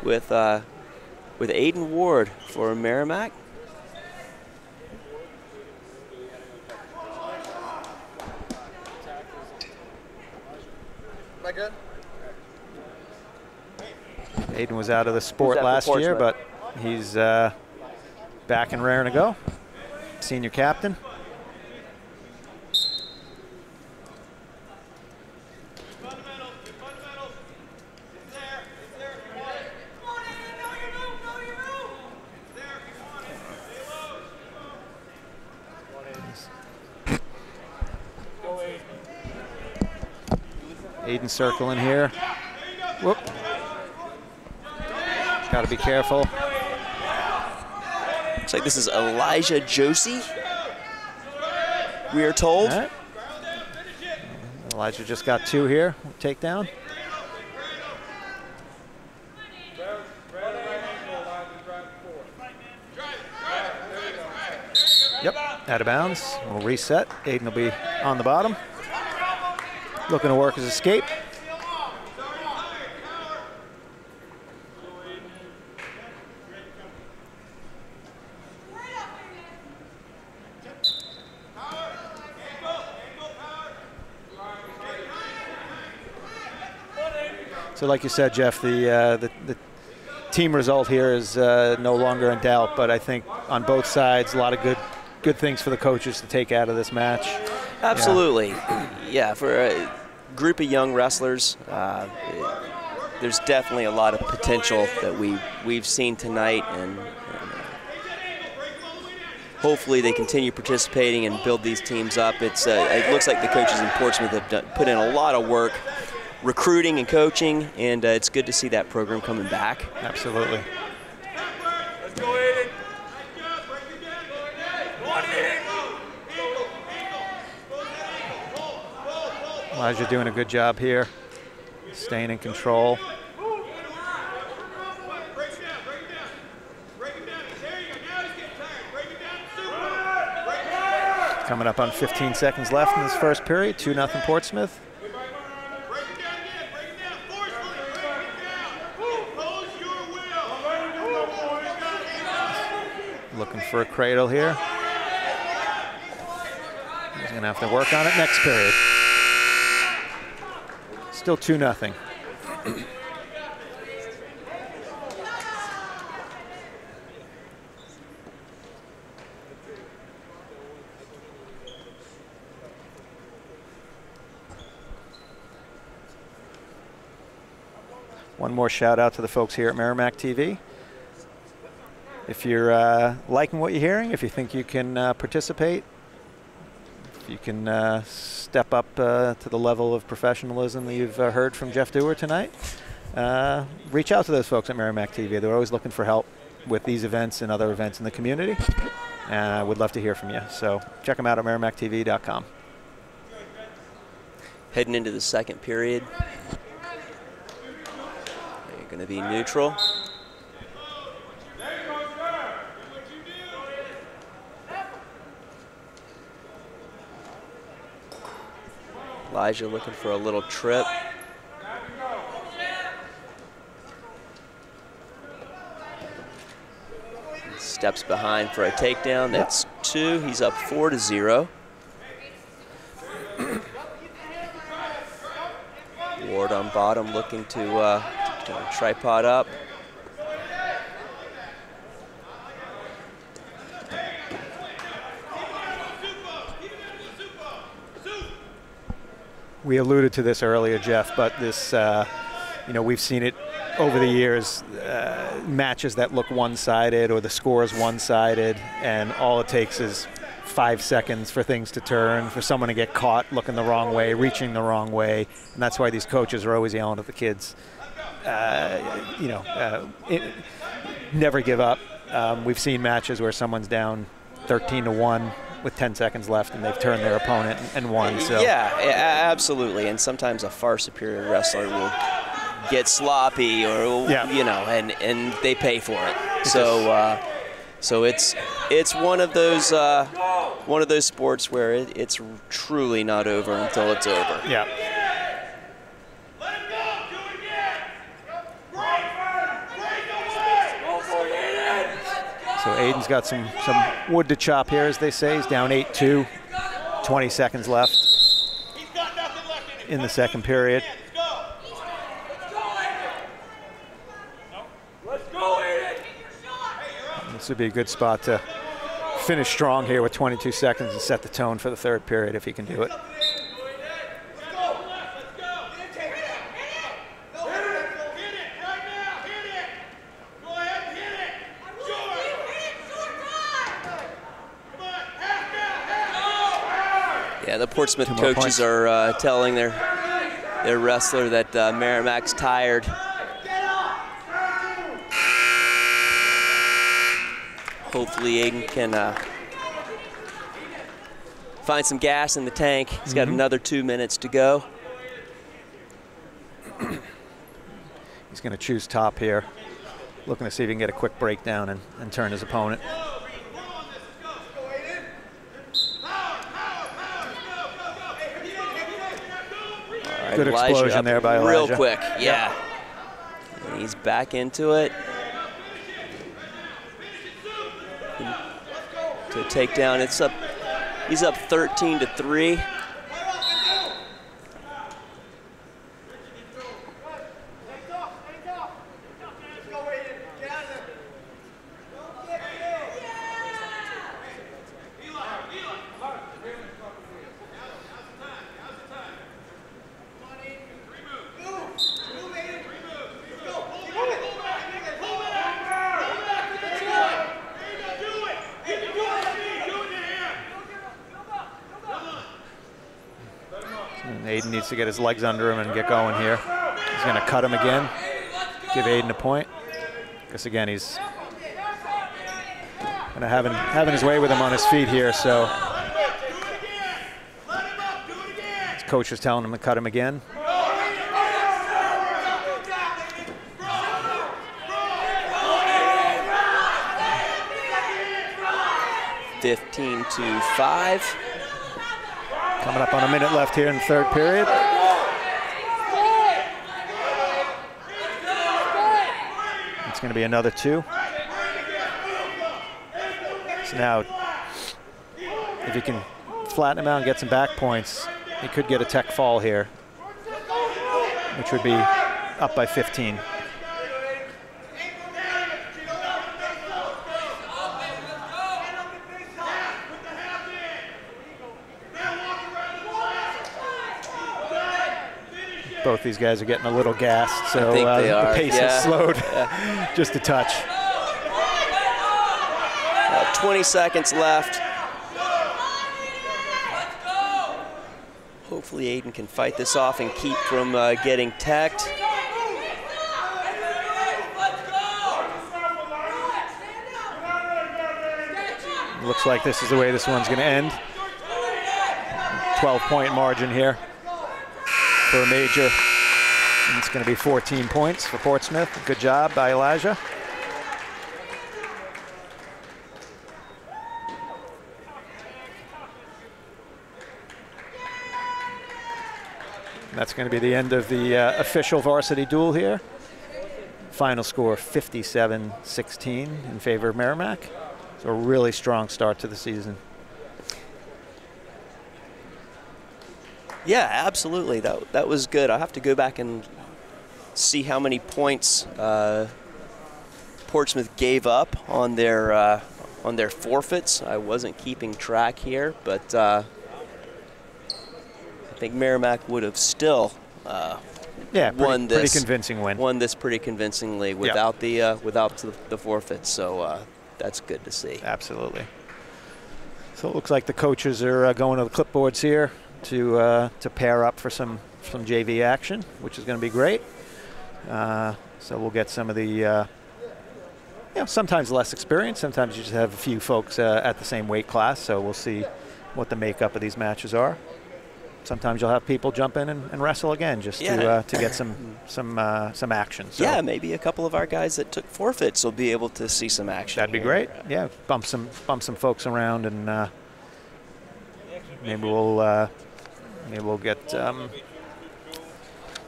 with Aiden Ward for Merrimack. I good? Aiden was out of the sport last year, but he's back and raring to go. Senior captain. Fundamentals. It's there. It's there if you want it. Come on, Aiden. Know your move. It's there if you want it. Stay low. Aiden circling here. Whoop. Got to be careful. Looks like this is Elijah Josie, we are told. All right. Elijah just got 2 here. Takedown. Yep, out of bounds. We'll reset. Aiden will be on the bottom. Looking to work his escape. So like you said, Jeff, the team result here is no longer in doubt, but I think on both sides, a lot of good things for the coaches to take out of this match. Absolutely. Yeah, for a group of young wrestlers, there's definitely a lot of potential that we've seen tonight, and hopefully they continue participating and build these teams up. It looks like the coaches in Portsmouth have put in a lot of work recruiting and coaching, and it's good to see that program coming back. Absolutely. Let's go, Aiden. Elijah doing a good job here, staying in control. Coming up on 15 seconds left in this first period, 2-0 Portsmouth. Looking for a cradle here. He's going to have to work on it next period. Still 2-0. One more shout out to the folks here at Merrimack TV. If you're liking what you're hearing, if you think you can participate, if you can step up to the level of professionalism that you've heard from Jeff Dewar tonight, reach out to those folks at Merrimack TV. They're always looking for help with these events and other events in the community. And I would love to hear from you. So check them out at merrimacktv.com. Heading into the second period. They're going to be neutral. Elijah looking for a little trip. Steps behind for a takedown. That's 2. He's up 4-0. Ward on bottom looking to tripod up. We alluded to this earlier, Jeff, but this, we've seen it over the years, matches that look one-sided or the score is one-sided, and all it takes is 5 seconds for things to turn, for someone to get caught looking the wrong way, reaching the wrong way, and that's why these coaches are always yelling at the kids, never give up. We've seen matches where someone's down 13-1 with 10 seconds left and they've turned their opponent and won. So. Yeah, absolutely. And sometimes a far superior wrestler will get sloppy or, and they pay for it. So it's one of those sports where it's truly not over until it's over. Yeah. So Aiden's got some wood to chop here, as they say. He's down 8-2, 20 seconds left in the second period. This would be a good spot to finish strong here with 22 seconds and set the tone for the third period if he can do it. Yeah, the Portsmouth coaches are telling their wrestler that Merrimack's tired. Hopefully Aiden can find some gas in the tank. He's got another 2 minutes to go. He's going to choose top here, looking to see if he can get a quick breakdown and turn his opponent. Good explosion there by Elijah. Real quick, yeah. And he's back into it. To take down, it's up. He's up 13-3. Aiden needs to get his legs under him and get going here. He's going to cut him again, give Aiden a point. Because again, he's kind of having his way with him on his feet here. So his coach is telling him to cut him again. (15-5). Coming up on a minute left here in the third period. It's going to be another 2. So now, if he can flatten him out and get some back points, he could get a tech fall here, which would be up by 15. Both these guys are getting a little gassed, so the pace has slowed just a touch. 20 seconds left. Hopefully Aiden can fight this off and keep from getting teched. Looks like this is the way this one's going to end. 12-point margin here for a major. And it's going to be 14 points for Portsmouth. Good job by Elijah. That's going to be the end of the official varsity duel here. Final score 57-16 in favor of Merrimack. So a really strong start to the season. Yeah, absolutely. That was good. I'll have to go back and see how many points Portsmouth gave up on their forfeits. I wasn't keeping track here, but I think Merrimack would have still won this. Pretty convincing win. Won this pretty convincingly without the forfeits. So that's good to see. Absolutely. So it looks like the coaches are going to the clipboards here to pair up for some JV action, which is going to be great. So we'll get some of the, sometimes less experience. Sometimes you just have a few folks at the same weight class. So we'll see what the makeup of these matches are. Sometimes you'll have people jump in and wrestle again just to get some action. So yeah, maybe a couple of our guys that took forfeits will be able to see some action. That'd be great. Yeah, bump some folks around, and maybe we'll get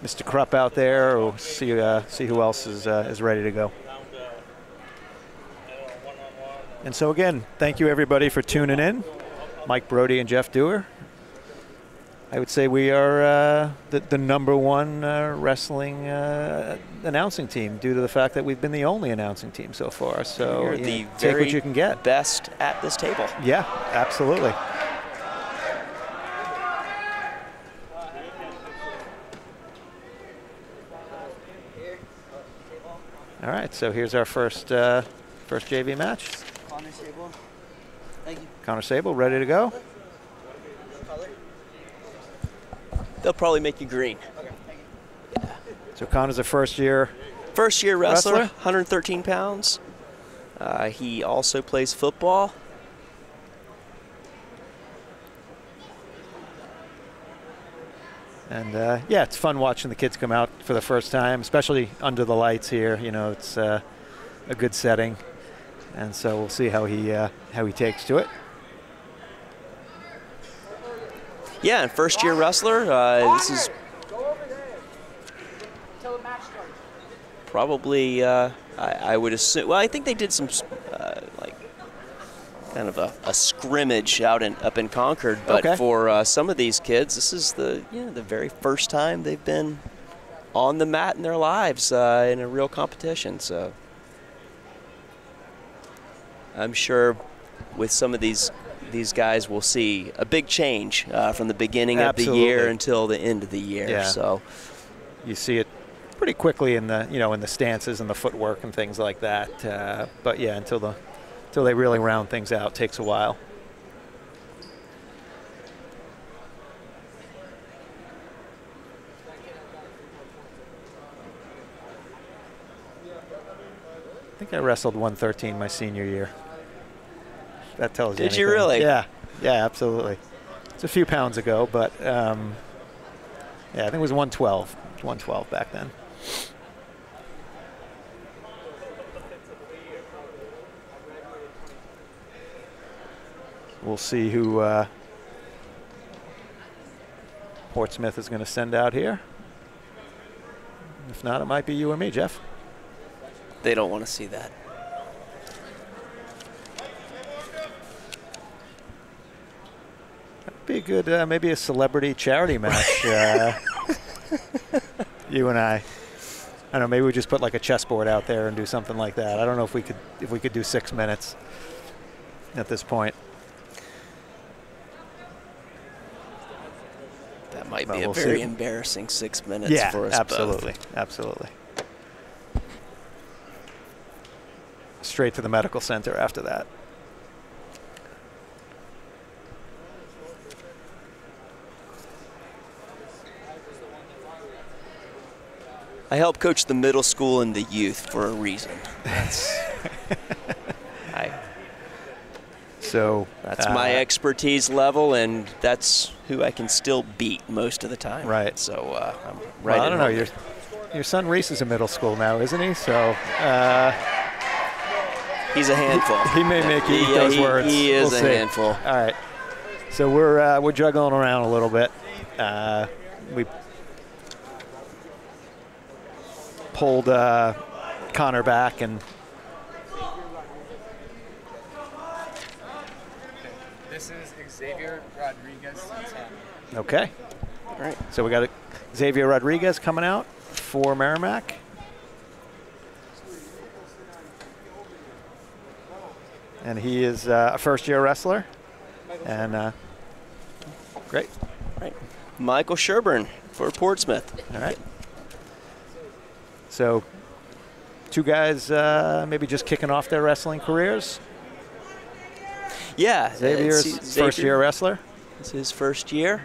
Mr. Krupp out there, or see who else is ready to go. And so again, thank you everybody for tuning in. Mike Brody and Jeff Dewar. I would say we are the #1 wrestling announcing team due to the fact that we've been the only announcing team so far. So You're the take very what you can get. best at this table. Yeah, absolutely. All right, so here's our first JV match. Connor Sable. Thank you. Connor Sable, ready to go? They'll probably make you green. Okay, thank you. So Connor's a first-year First-year wrestler, Wrestler? 113 pounds. He also plays football. And yeah, it's fun watching the kids come out for the first time, especially under the lights here. You know, it's a good setting, and so we'll see how he takes to it. Yeah, and first-year wrestler. This is probably, I would assume. Well, I think they did some like kind of a scrimmage up in Concord, but Okay. for some of these kids, this is the very first time they've been on the mat in their lives in a real competition. So I'm sure with some of these guys we'll see a big change from the beginning of the year Absolutely. until the end of the year. Yeah. So You see it pretty quickly in the in the stances and the footwork and things like that. But yeah, until they really round things out, takes a while. I think I wrestled 113 my senior year. That tells you Did you anything. really? Yeah, absolutely. It's a few pounds ago, but yeah, I think it was 112. 112 back then. We'll see who Portsmouth is going to send out here. If not, it might be you or me, Jeff. they don't want to see that. That'd be a good, maybe a celebrity charity match. You and I don't know. Maybe we just put like a chessboard out there and do something like that. I don't know if we could do 6 minutes at this point. That might Well, be a we'll very see. embarrassing 6 minutes Yeah, for us absolutely, both. absolutely. Straight to the medical center after that. I help coach the middle school and the youth for a reason. That's So that's my expertise level, and that's who I can still beat most of the time. Right. So I'm right. Well, I at don't know. home. Your son Reese is in middle school now, isn't he? So He's a handful. he may make you eat those words. He is We'll a see. handful. All right. So we're juggling around a little bit. We pulled Connor back, and This is Xavier Rodriguez. okay. All right. So we got Xavier Rodriguez coming out for Merrimack. And he is a first-year wrestler. And great. Right. Michael Sherburne for Portsmouth. All right. So 2 guys maybe just kicking off their wrestling careers. Yeah. Xavier's Xavier, first-year wrestler. It's his first year.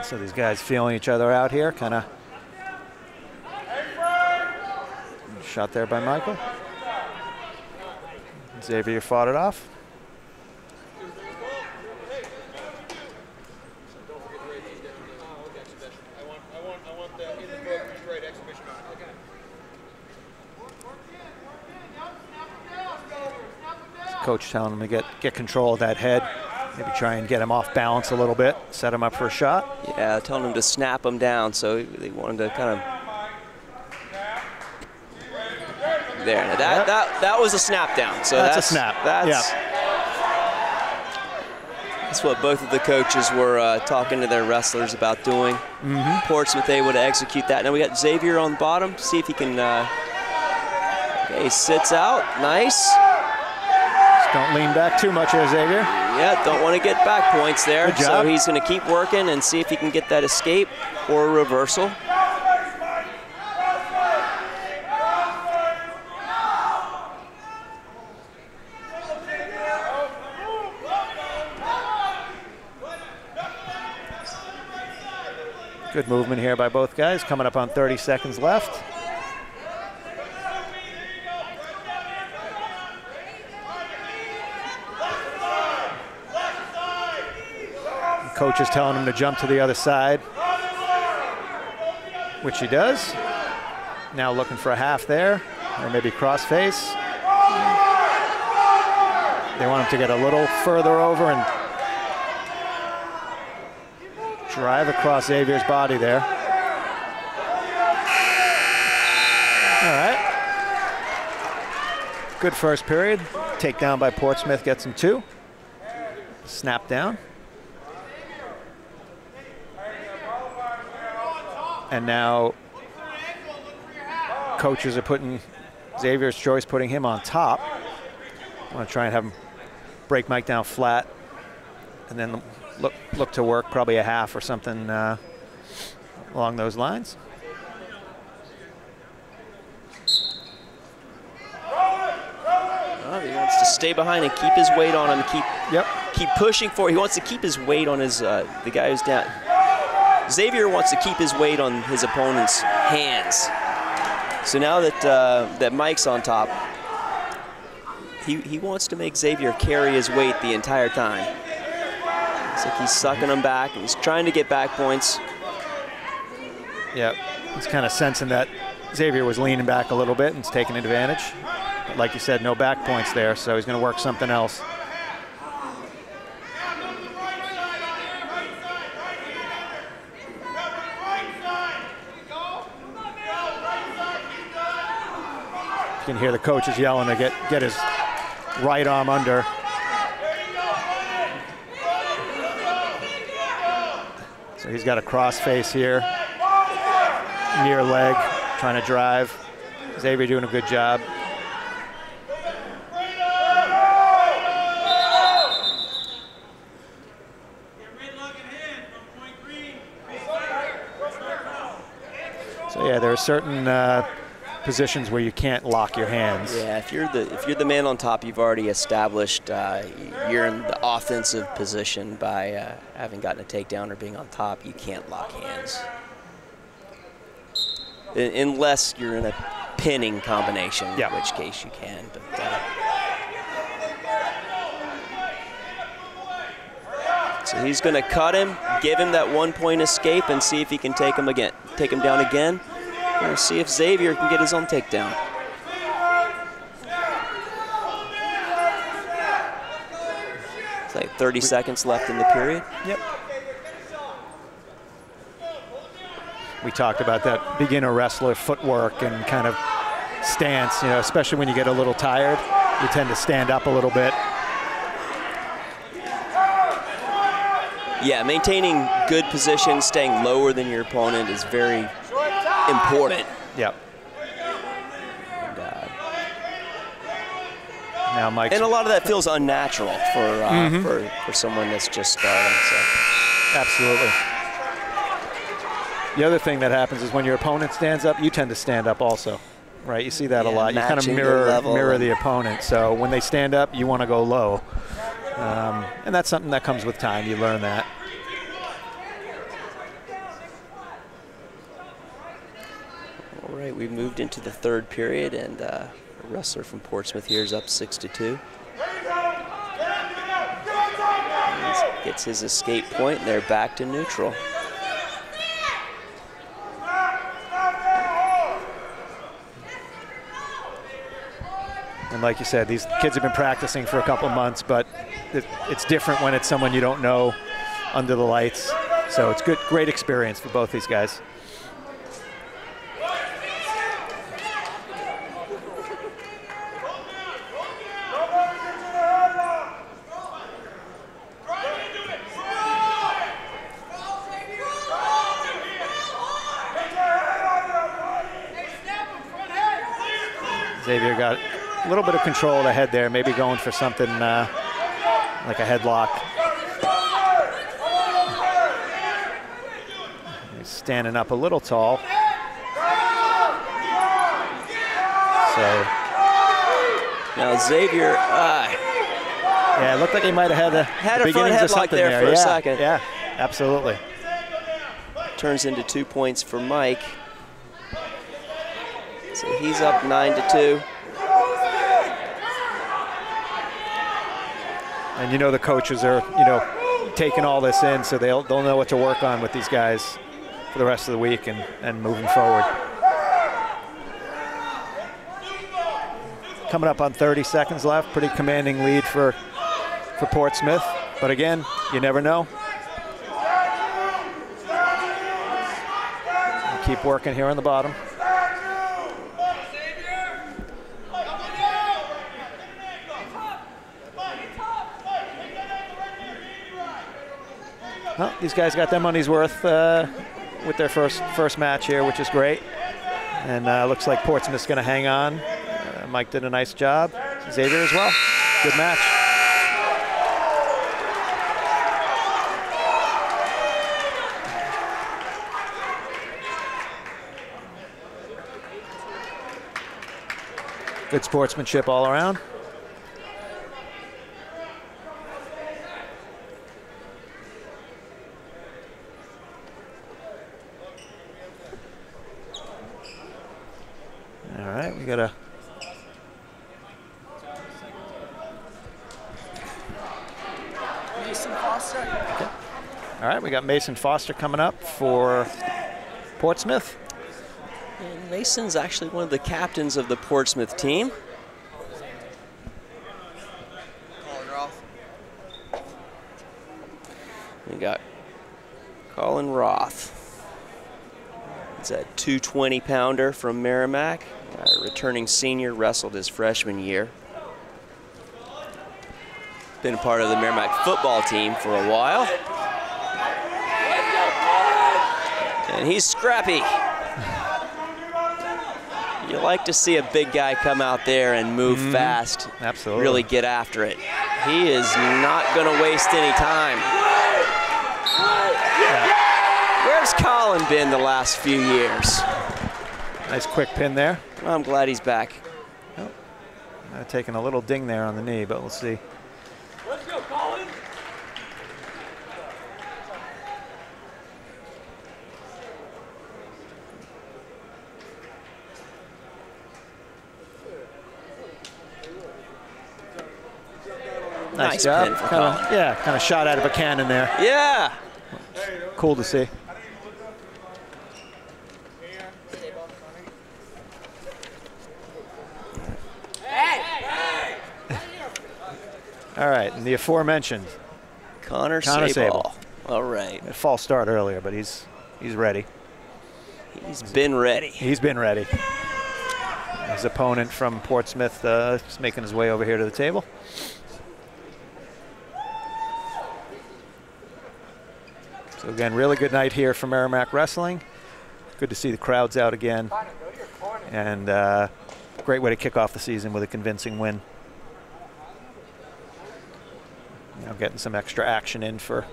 So these guys feeling each other out here, kind of. Shot there by Michael. Xavier fought it off. I want the in the book right exhibition. Okay. Coach telling him to get control of that head. Maybe try and get him off balance a little bit, set him up for a shot. Yeah, telling him to snap him down, so they wanted to kind of. There, that was a snap down. So that's a snap. That's what both of the coaches were talking to their wrestlers about doing. Portsmouth able to execute that. Now we got Xavier on the bottom. See if he can. Okay, he sits out. Nice. Just don't lean back too much here, Xavier. Yeah, don't want to get back points there. Good job. So he's going to keep working and see if he can get that escape or a reversal. Good movement here by both guys, coming up on 30 seconds left. The coach is telling him to jump to the other side, which he does. Now looking for a half there, or maybe cross face. They want him to get a little further over and drive across Xavier's body there. All right. Good first period. Takedown by Portsmouth gets him 2. Snap down. And now coaches are putting Xavier's choice, putting him on top. I want to try and have him break Mike down flat and then look to work probably a half or something along those lines. Well, he wants to stay behind and keep his weight on him. Keep pushing for. He wants to keep his weight on his the guy who's down. Xavier wants to keep his weight on his opponent's hands. So now that that Mike's on top, he wants to make Xavier carry his weight the entire time. It's like he's sucking him back, and he's trying to get back points. Yeah, he's kind of sensing that Xavier was leaning back a little bit and he's taking advantage. But like you said, no back points there, so he's going to work something else. You can hear the coaches yelling to get his right arm under. So he's got a cross face here, near leg, trying to drive. Xavier doing a good job. So yeah, there are certain positions where you can't lock your hands. Yeah, if you're the man on top, you've already established you're in the offensive position by having gotten a takedown or being on top. You can't lock hands unless you're in a pinning combination, in which case you can. But so he's going to cut him, give him that 1-point escape, and see if he can take him down again. We'll see if Xavier can get his own takedown. It's like 30 seconds left in the period. Yep. We talked about that beginner wrestler footwork and kind of stance, you know, especially when you get a little tired, you tend to stand up a little bit. Yeah, maintaining good position, staying lower than your opponent is very important. Yep. And, now Mike. And a lot of that feels unnatural for someone that's just starting. So. Absolutely. The other thing that happens is when your opponent stands up, you tend to stand up also, right? You see that a lot. You kind of mirror the opponent. So when they stand up, you want to go low. And that's something that comes with time. You learn that. All right, we've moved into the third period, and a wrestler from Portsmouth here is up 6-2. Gets his escape point, and they're back to neutral. And like you said, these kids have been practicing for a couple months, but it's different when it's someone you don't know under the lights. So it's good, great experience for both these guys. Xavier got a little bit of control of the head there, maybe going for something like a headlock. He's standing up a little tall. So now Xavier, yeah, it looked like he might have had a front headlock there for a second. Yeah, absolutely. Turns into 2 points for Mike. So he's up 9-2. And you know the coaches are, you know, taking all this in, so they'll know what to work on with these guys for the rest of the week and moving forward. Coming up on 30 seconds left, pretty commanding lead for Portsmouth. But again, you never know. We'll keep working here on the bottom. Well, these guys got their money's worth with their first match here, which is great. And looks like Portsmouth's going to hang on. Mike did a nice job. Xavier as well. Good match. Good sportsmanship all around. All right, we got a Mason Foster. okay. All right, we got Mason Foster coming up for Portsmouth. And Mason's actually one of the captains of the Portsmouth team. Colin Roth. We got Colin Roth. It's a 220-pounder from Merrimack. Returning senior, wrestled his freshman year. Been part of the Merrimack football team for a while. And he's scrappy. You like to see a big guy come out there and move fast. Absolutely. Really get after it. He is not going to waste any time. Where's Colin been the last few years? Nice quick pin there. Well, I'm glad he's back. Oh, taking a little ding there on the knee, but we'll see. Let's go, Colin. Nice job. pin for Colin. Yeah, kind of shot out of a cannon there. Yeah. Cool to see. All right, and the aforementioned Connor Sable. Sable. All right. A false start earlier, but he's ready. He's been ready. He's been ready. His opponent from Portsmouth is making his way over here to the table. So again, really good night here for Merrimack Wrestling. Good to see the crowds out again. And great way to kick off the season with a convincing win. You know, getting some extra action in for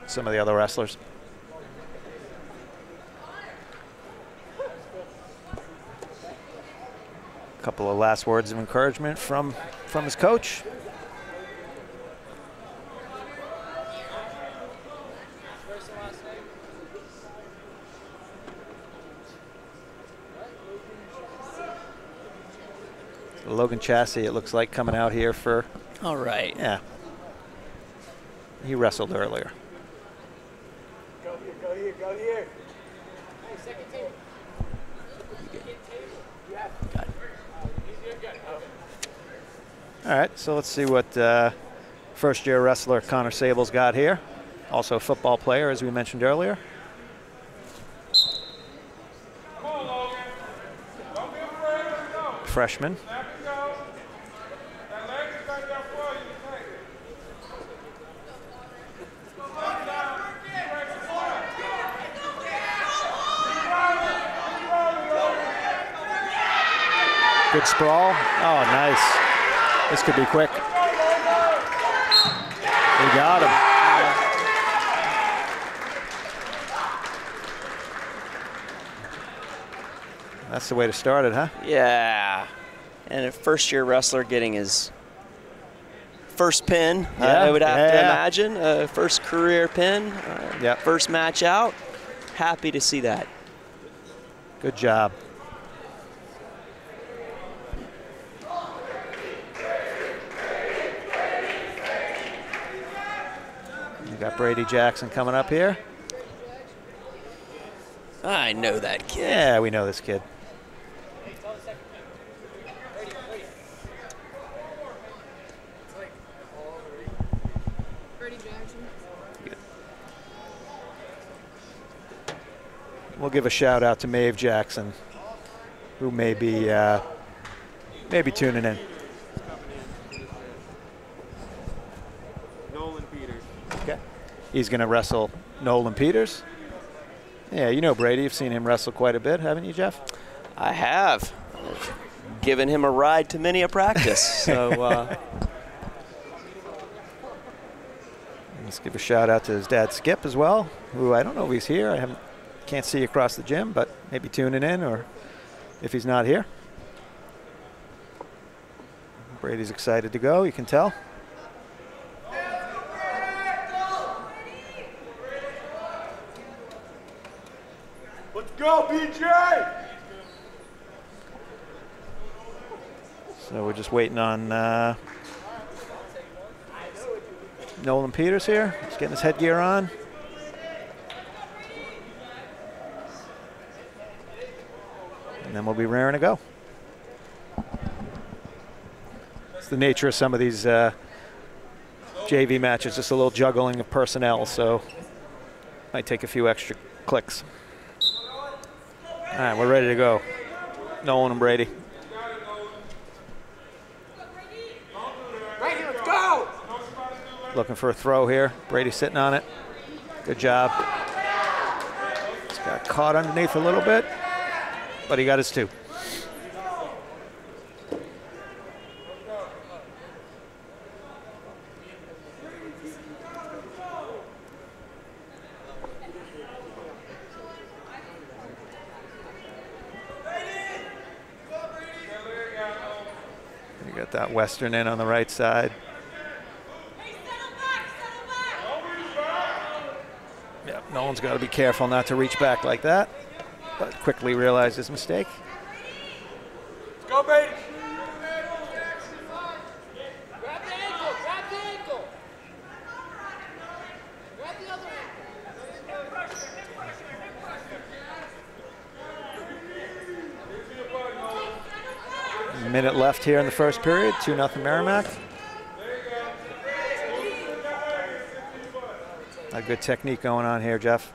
some of the other wrestlers. A couple of last words of encouragement from his coach. Logan Chassis, it looks like, coming out here for... All right. Yeah. He wrestled earlier. Go here, go here, go here. Hey, second table. Got it. He's doing good. All right, so let's see what first-year wrestler Connor Sable's got here. Also a football player, as we mentioned earlier. Freshman. Good sprawl. Oh, nice. This could be quick. He got him. That's the way to start it, huh? Yeah. And a first-year wrestler getting his first pin, Yeah, I would have to yeah. imagine. First career pin, Yep. first match out. Happy to see that. Good job. You got Brady Jackson coming up here. I know that kid. Yeah, we know this kid. Brady Jackson. We'll give a shout out to Maeve Jackson, who may be tuning in. Nolan Peters. Okay. He's going to wrestle Nolan Peters. Yeah, you know Brady. You've seen him wrestle quite a bit, haven't you, Jeff? I have. I've given him a ride to many a practice. So Let's give a shout out to his dad, Skip, as well, who I don't know if he's here. Can't see across the gym, but maybe tuning in, or if he's not here. Brady's excited to go, you can tell. Let's go, BJ! So we're just waiting on Nolan Peters here. He's getting his headgear on. And then we'll be raring to go. It's the nature of some of these JV matches, just a little juggling of personnel, so might take a few extra clicks. All right, we're ready to go. Nolan and Brady. Right here, let's go! Looking for a throw here. Brady sitting on it. Good job. Just got caught underneath a little bit, but he got his two. You got that Western in on the right side. Yep, Nolan's got to be careful not to reach back like that, but quickly realized his mistake. Let's go, Brady! Grab the ankle, grab the ankle. Grab the other ankle. A minute left here in the first period, 2-0 Merrimack. A good technique going on here, Jeff.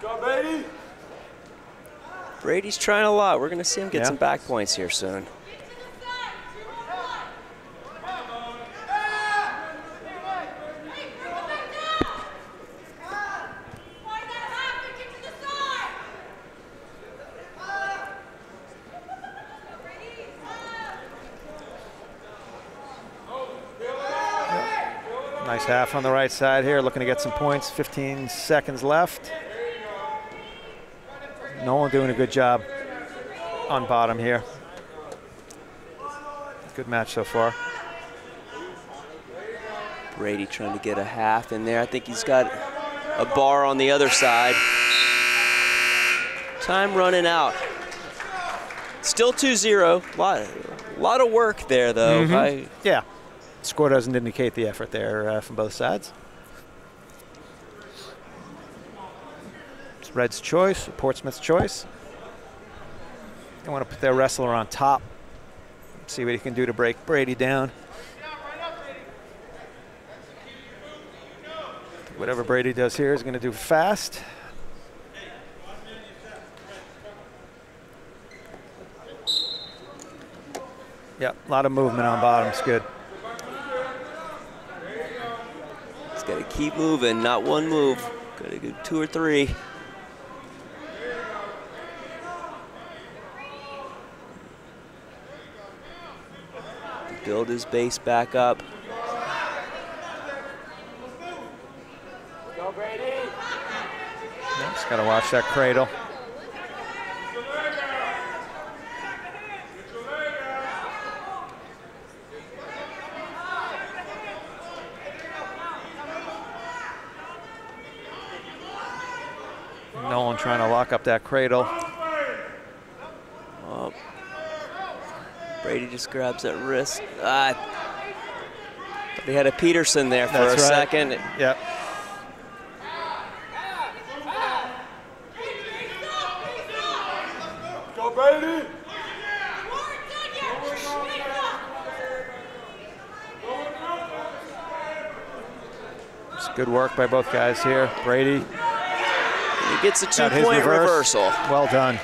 Go, Brady! Brady's trying a lot. We're going to see him get Yeah. some back points here soon. Nice half on the right side here, looking to get some points. 15 seconds left. Nolan doing a good job on bottom here. Good match so far. Brady trying to get a half in there. I think he's got a bar on the other side. Time running out. Still 2-0. Lot of work there, though. Yeah, score doesn't indicate the effort there from both sides. It's Red's choice, Portsmouth's choice. They want to put their wrestler on top See what he can do to break Brady down. Whatever Brady does here is going to do fast. Yep, a lot of movement on bottoms. Good. He's got to keep moving, not one move. Got to go 2 or 3. Build his base back up. Go, Brady. Yep, just got to watch that cradle. Nolan trying to lock up that cradle. Oh. Brady just grabs that wrist. They had a Peterson there for a second. Yep. Go, Brady! It's good work by both guys here. Brady. He gets a 2-point reversal. Well done.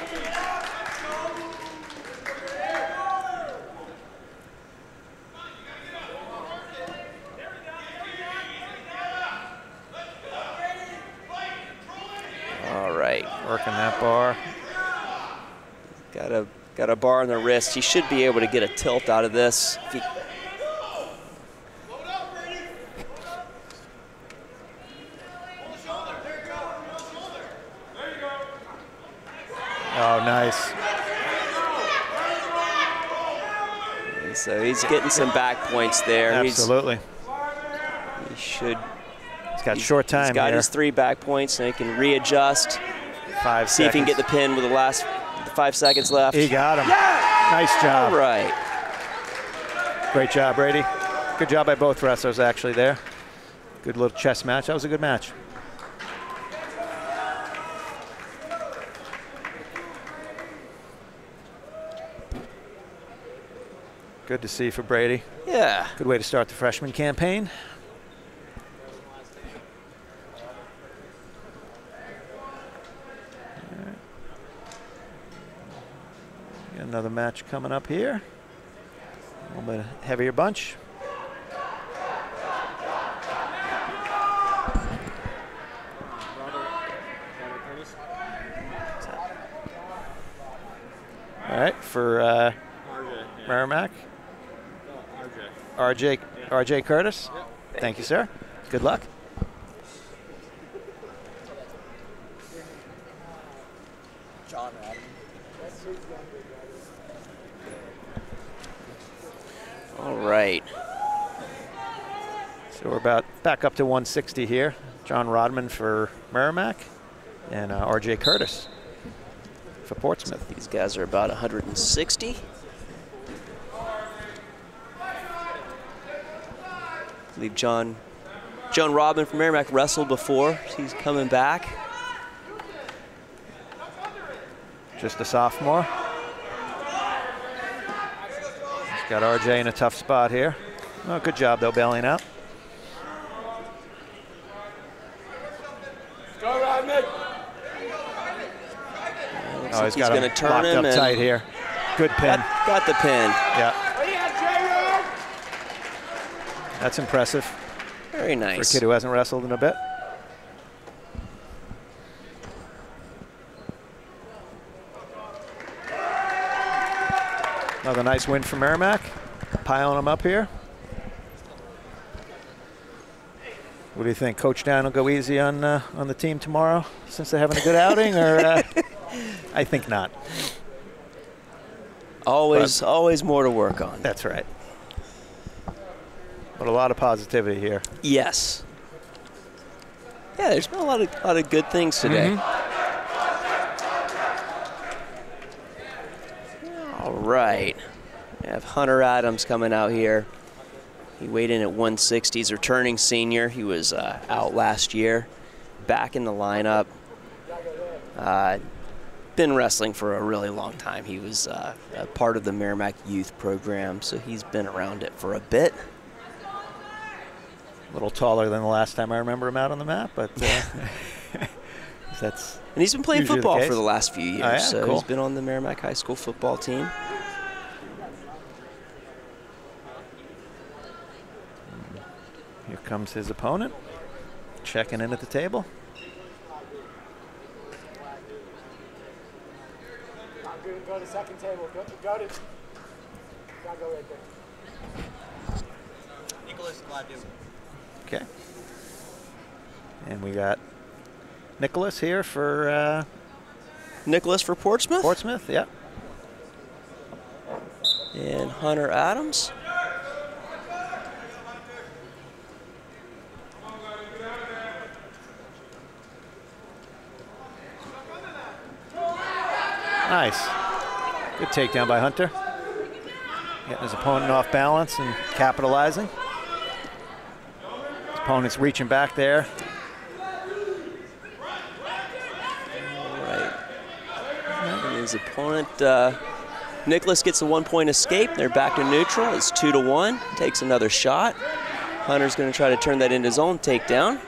All right. Working that bar. Got a bar on the wrist. He should be able to get a tilt out of this. Oh, nice. So he's getting some back points there. Absolutely. He should. He's got short time. He's got here. his 3 back points, and he can readjust. 5 See if he can get the pin with the last 5 seconds left. He got him. Nice job. All right. Great job, Brady. Good job by both wrestlers actually there. Good little chess match. That was a good match. Good to see for Brady. Yeah. Good way to start the freshman campaign. Got another match coming up here. A little bit heavier bunch. All right, for Merrimack. RJ Curtis. Yep. Thank you, sir. Good luck. John Rodman. All right. So we're about back up to 160 here. John Rodman for Merrimack and RJ Curtis for Portsmouth. These guys are about 160. I believe John Rodman from Merrimack wrestled before. He's coming back. Just a sophomore. He's got RJ in a tough spot here. Oh, good job though, bailing out. Go, Rodman! Oh, he's got going to him turn locked him up tight here. Good pin. Got the pin. Yeah, What do you have, Xavier? that's impressive Very for a nice. kid who hasn't wrestled in a bit. Another nice win for Merrimack. Piling them up here. What do you think? Coach Dan will go easy on the team tomorrow since they're having a good outing, or I think not. Always more to work on. That's right. But a lot of positivity here. Yes. Yeah, there's been a lot of good things today. All right. We have Hunter Adams coming out here. He weighed in at 160. He's a returning senior. He was out last year. Back in the lineup. been wrestling for a really long time. He was a part of the Merrimack youth program, so he's been around it for a bit. A little taller than the last time I remember him out on the mat, but that's. And he's been playing usually football the for case. the last few years, Oh, yeah? so Cool. he's been on the Merrimack High School football team. Here comes his opponent, checking in at the table. Go to second table. Go to. Gotta go right there. Nicholas Gladue. Okay. And we got Nicholas here for Nicholas for Portsmouth. Portsmouth, yeah. And Hunter Adams. Nice. Good takedown by Hunter. Getting his opponent off balance and capitalizing. His opponent's reaching back there. All right. And his opponent, Nicholas gets a 1-point escape. They're back to neutral. It's 2-1. Takes another shot. Hunter's going to try to turn that into his own takedown.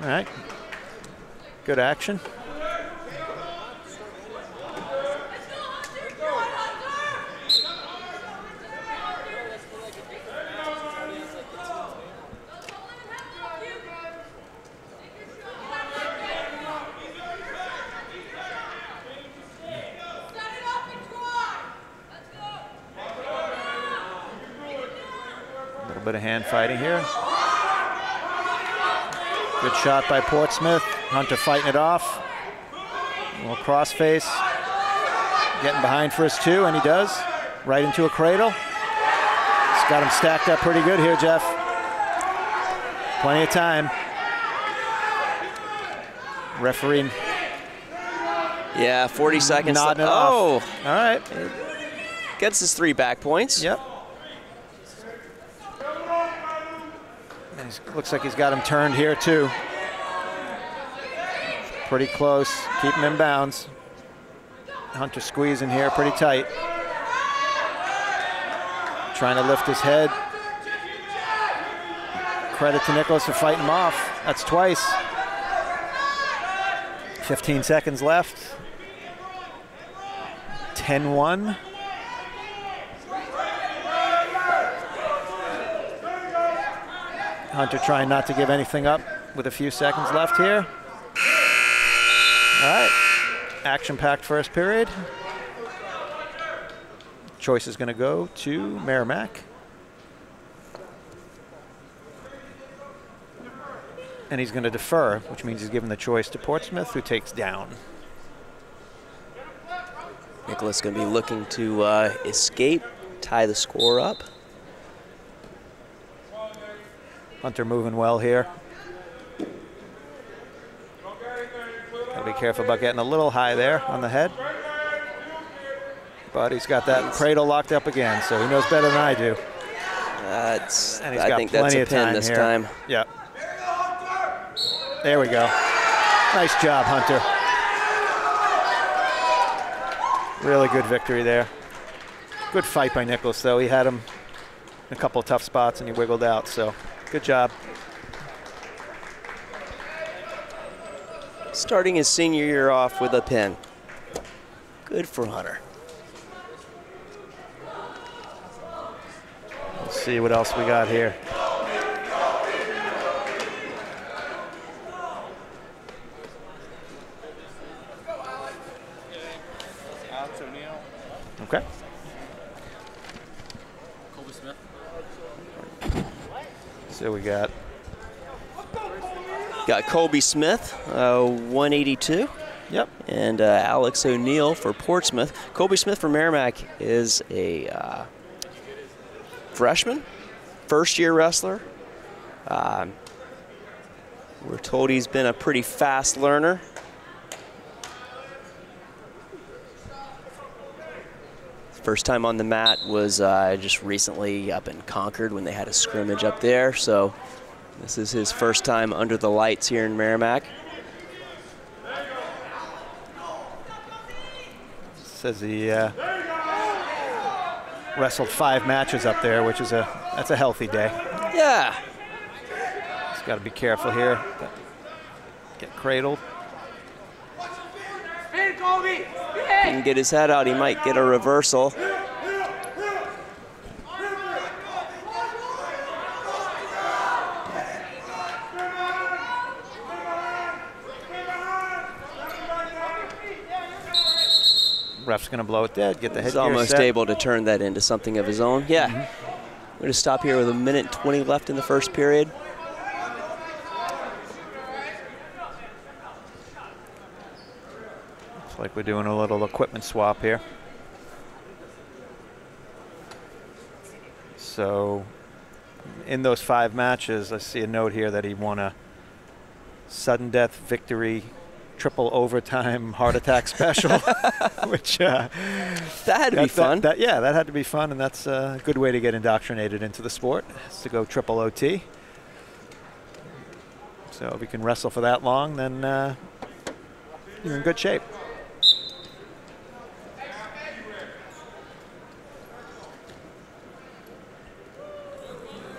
All right. Good action. A little bit of hand fighting here. Good shot by Portsmouth. Hunter fighting it off. A little crossface. Getting behind for his 2, and he does. Right into a cradle. He's got him stacked up pretty good here, Jeff. Plenty of time. Referee Yeah, 40 seconds. nodding it Oh, off. All right. gets his 3 back points. Yep. And looks like he's got him turned here, too. Pretty close. Keep him in bounds. Hunter squeezing here pretty tight. Trying to lift his head. Credit to Nicholas for fighting him off. That's twice. 15 seconds left. 10-1. Hunter trying not to give anything up with a few seconds left here. All right, action-packed first period. Choice is going to go to Merrimack. And he's going to defer, which means he's giving the choice to Portsmouth, who takes down. Nicholas going to be looking to escape, tie the score up. Hunter moving well here. Gotta be careful about getting a little high there on the head. But he's got that cradle locked up again, so he knows better than I do. I got think that's plenty a of pin time this here. time. Yeah. There we go. Nice job, Hunter. Really good victory there. Good fight by Nicholas, though. He had him in a couple of tough spots, and he wiggled out, so good job. Starting his senior year off with a pin. Good for Hunter. Let's see what else we got here. Alex O'Neill. Okay. Colby Smith. So we got Colby Smith, 182. Yep. And Alex O'Neill for Portsmouth. Colby Smith for Merrimack is a freshman, first-year wrestler. We're told he's been a pretty fast learner. First time on the mat was just recently up in Concord when they had a scrimmage up there. So This is his first time under the lights here in Merrimack. Says he wrestled 5 matches up there, which is that's a healthy day. Yeah. He's got to be careful here. Get cradled. He can get his head out, he might get a reversal. Ref's going to blow it dead, get the headgear He's almost set. able to turn that into something of his own. Yeah. We're going to stop here with 1:20 left in the first period. Looks like we're doing a little equipment swap here. So in those 5 matches, I see a note here that he won a sudden death victory triple overtime heart attack special, which that had to be fun. Yeah, that had to be fun, and that's a good way to get indoctrinated into the sport, is to go triple OT. So if you can wrestle for that long, then you're in good shape.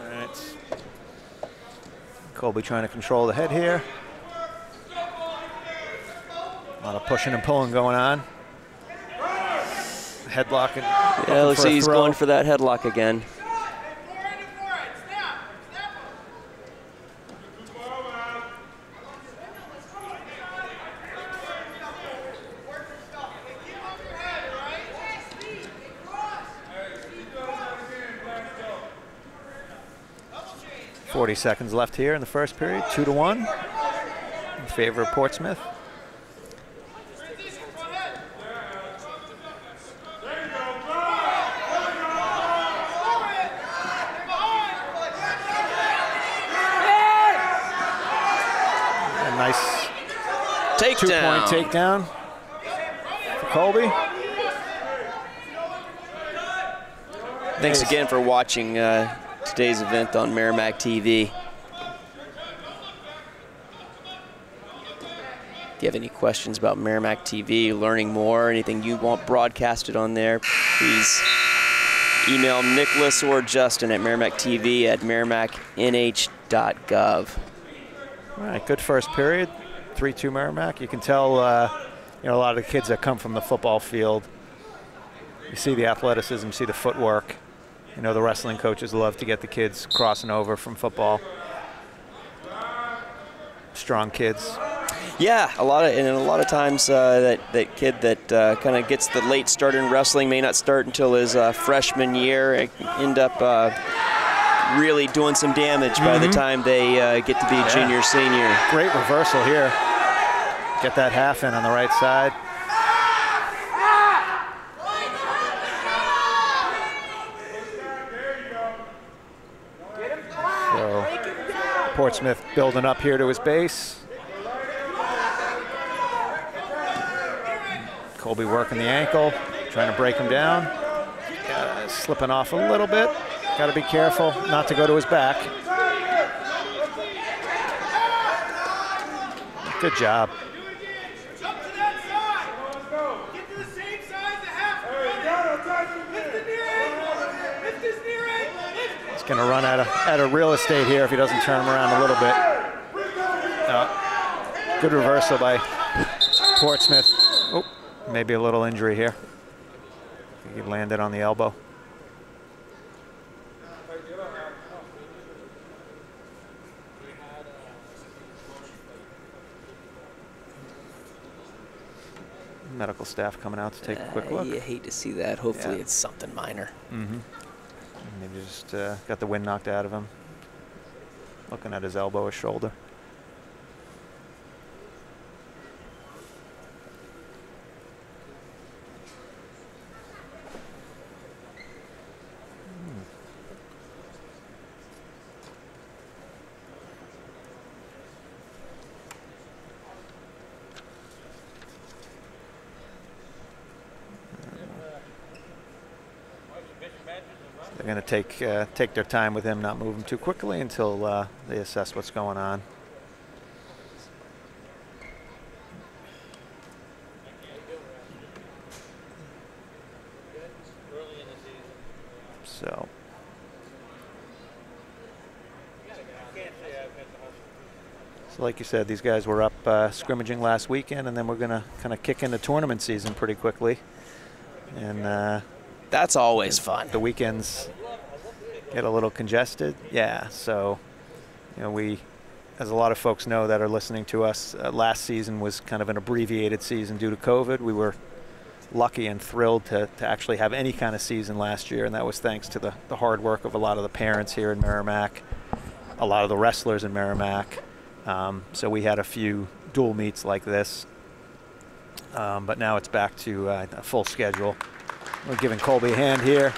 All right. Colby trying to control the head here. A lot of pushing and pulling going on. Headlock. Yeah, looks like he's going for that headlock again. 40 seconds left here in the first period. 2-1 in favor of Portsmouth. Nice takedown. 2-point takedown for Colby. Thanks again for watching today's event on Merrimack TV. If you have any questions about Merrimack TV, learning more, anything you want broadcasted on there, please email Nicholas or Justin at merrimackTV@merrimacknh.gov. All right, good first period. 3-2 Merrimack. You can tell, you know, a lot of the kids that come from the football field, you see the athleticism, see the footwork. You know, the wrestling coaches love to get the kids crossing over from football. Strong kids. Yeah, a lot of times that kid that kind of gets the late start in wrestling may not start until his freshman year and end up really doing some damage by the time they get to be a junior, senior. Great reversal here. Get that half in on the right side. So Portsmouth building up here to his base. Colby working the ankle, trying to break him down. Slipping off a little bit. Got to be careful not to go to his back. Good job. Jump to that side. Get to the same side as the half. Lift the near ankle. Lift his near ankle. He's going to run out of real estate here if he doesn't turn him around a little bit. Good reversal by Portsmouth. Oh, maybe a little injury here. He landed on the elbow. Medical staff coming out to take a quick look. You hate to see that. Hopefully it's something minor. Maybe just got the wind knocked out of him. Looking at his elbow or shoulder. they're going to take their time with him, not move him too quickly until they assess what's going on. So. So like you said, these guys were up scrimmaging last weekend, and then we're going to kind of kick into tournament season pretty quickly. And that's always fun. The weekends get a little congested. Yeah, so, you know, we, as a lot of folks know that are listening to us, last season was kind of an abbreviated season due to COVID. We were lucky and thrilled to actually have any kind of season last year, and that was thanks to the hard work of a lot of the parents here in Merrimack, a lot of the wrestlers in Merrimack. So we had a few dual meets like this, but now it's back to a full schedule. We're giving Colby a hand here.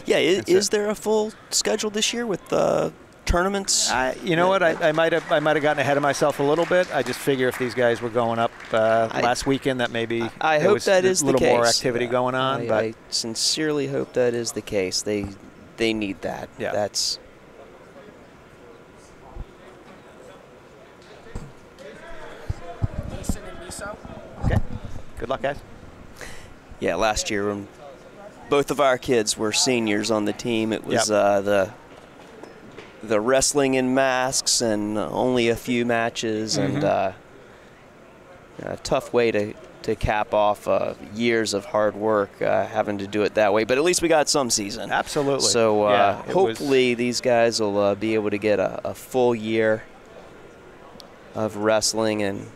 Yeah, is there a full schedule this year with tournaments? You know what? I might have gotten ahead of myself a little bit. I just figure if these guys were going up last weekend, that maybe I hope that is a little the case. more activity going on. But I sincerely hope that is the case. They need that. Yeah. That's. Okay. Good luck, guys. Yeah, last year when both of our kids were seniors on the team, it was the wrestling in masks and only a few matches, and a tough way to cap off years of hard work, having to do it that way. But at least we got some season. Absolutely. So Yeah, hopefully these guys will be able to get a full year of wrestling and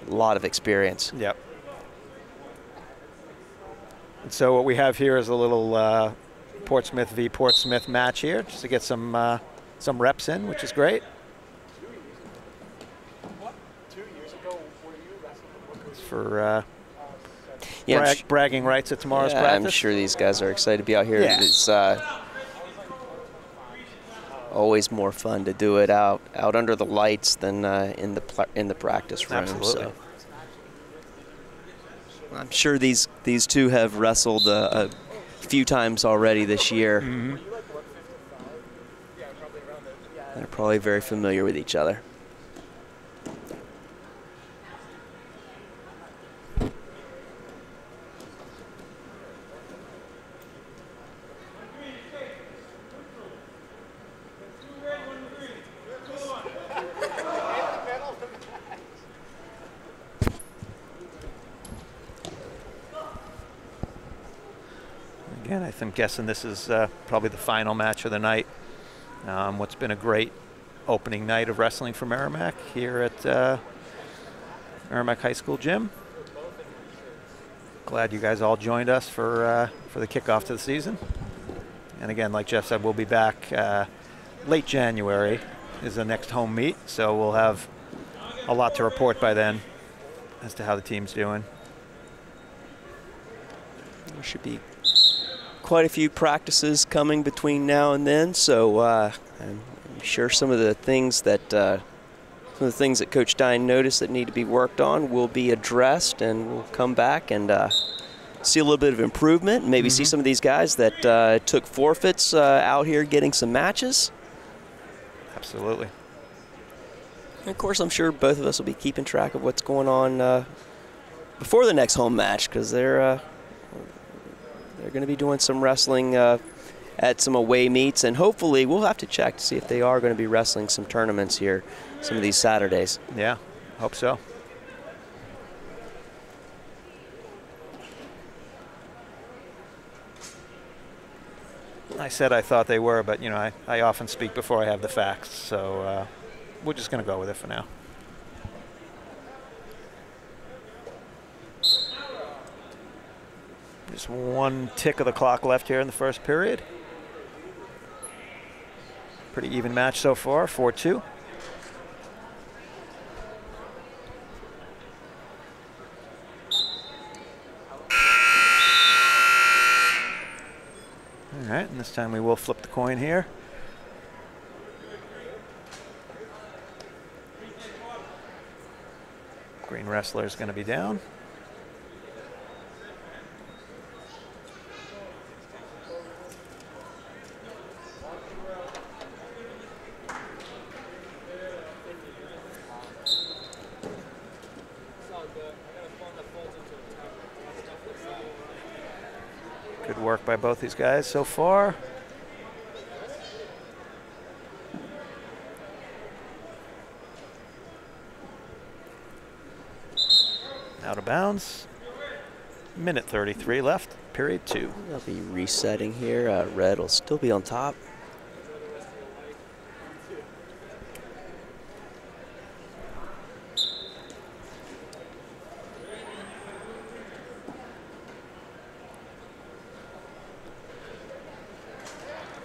a lot of experience. Yep. And so what we have here is a little Portsmouth v. Portsmouth match here, just to get some reps in, which is great. It's for bragging rights at tomorrow's practice. I'm sure these guys are excited to be out here. Yeah. It's always more fun to do it out under the lights than in the practice room. Absolutely. So I'm sure these two have wrestled a few times already this year. They're probably very familiar with each other. Again, I'm guessing this is probably the final match of the night. What's been a great opening night of wrestling for Merrimack here at Merrimack High School gym. Glad you guys all joined us for the kickoff to the season. And again, like Jeff said, we'll be back late January is the next home meet, so we'll have a lot to report by then as to how the team's doing. There should be quite a few practices coming between now and then, so I'm sure some of the things that Coach Dine noticed that need to be worked on will be addressed, and we'll come back and see a little bit of improvement. Maybe see some of these guys that took forfeits out here getting some matches. Absolutely. And of course, I'm sure both of us will be keeping track of what's going on before the next home match, because they're going to be doing some wrestling at some away meets, and hopefully we'll have to check to see if they are going to be wrestling some tournaments here some of these Saturdays. Yeah, hope so. I said I thought they were, but you know, I often speak before I have the facts, so we're just going to go with it for now. Just one tick of the clock left here in the first period. Pretty even match so far, 4-2. All right, and this time we will flip the coin here. Green wrestler is going to be down. Good work by both these guys so far. Out of bounds. Minute 33 left, period 2. They'll be resetting here. Red will still be on top.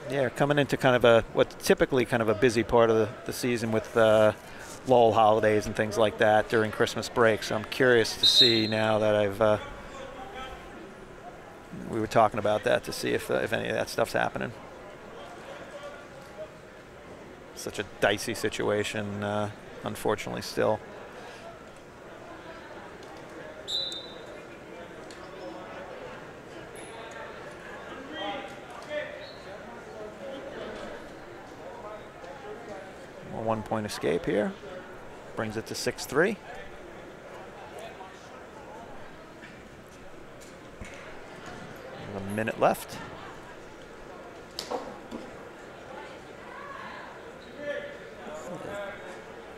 Yeah, coming into kind of what's typically kind of a busy part of the season with lull holidays and things like that during Christmas break. So I'm curious to see now that we were talking about that, to see if any of that stuff's happening. Such a dicey situation, unfortunately, still. A 1-point escape here. Brings it to 6-3. A minute left.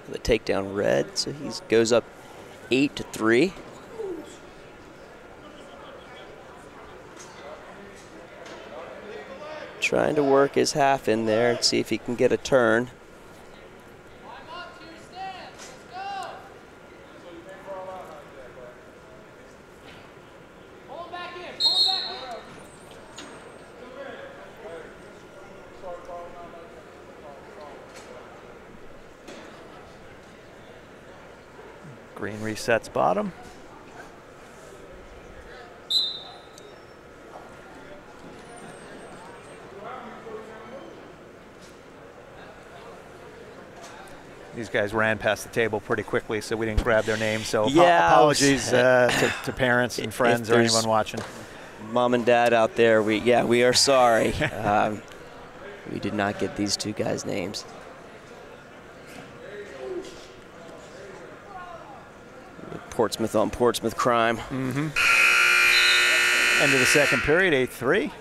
The takedown Red, so he goes up 8-3. Trying to work his half in there and see if he can get a turn. Green resets bottom. These guys ran past the table pretty quickly, so we didn't grab their names. So yeah, apologies to parents and friends or anyone watching. Mom and Dad out there, we are sorry. We did not get these two guys' names. Portsmouth on Portsmouth crime. Mm-hmm. End of the second period, 8-3.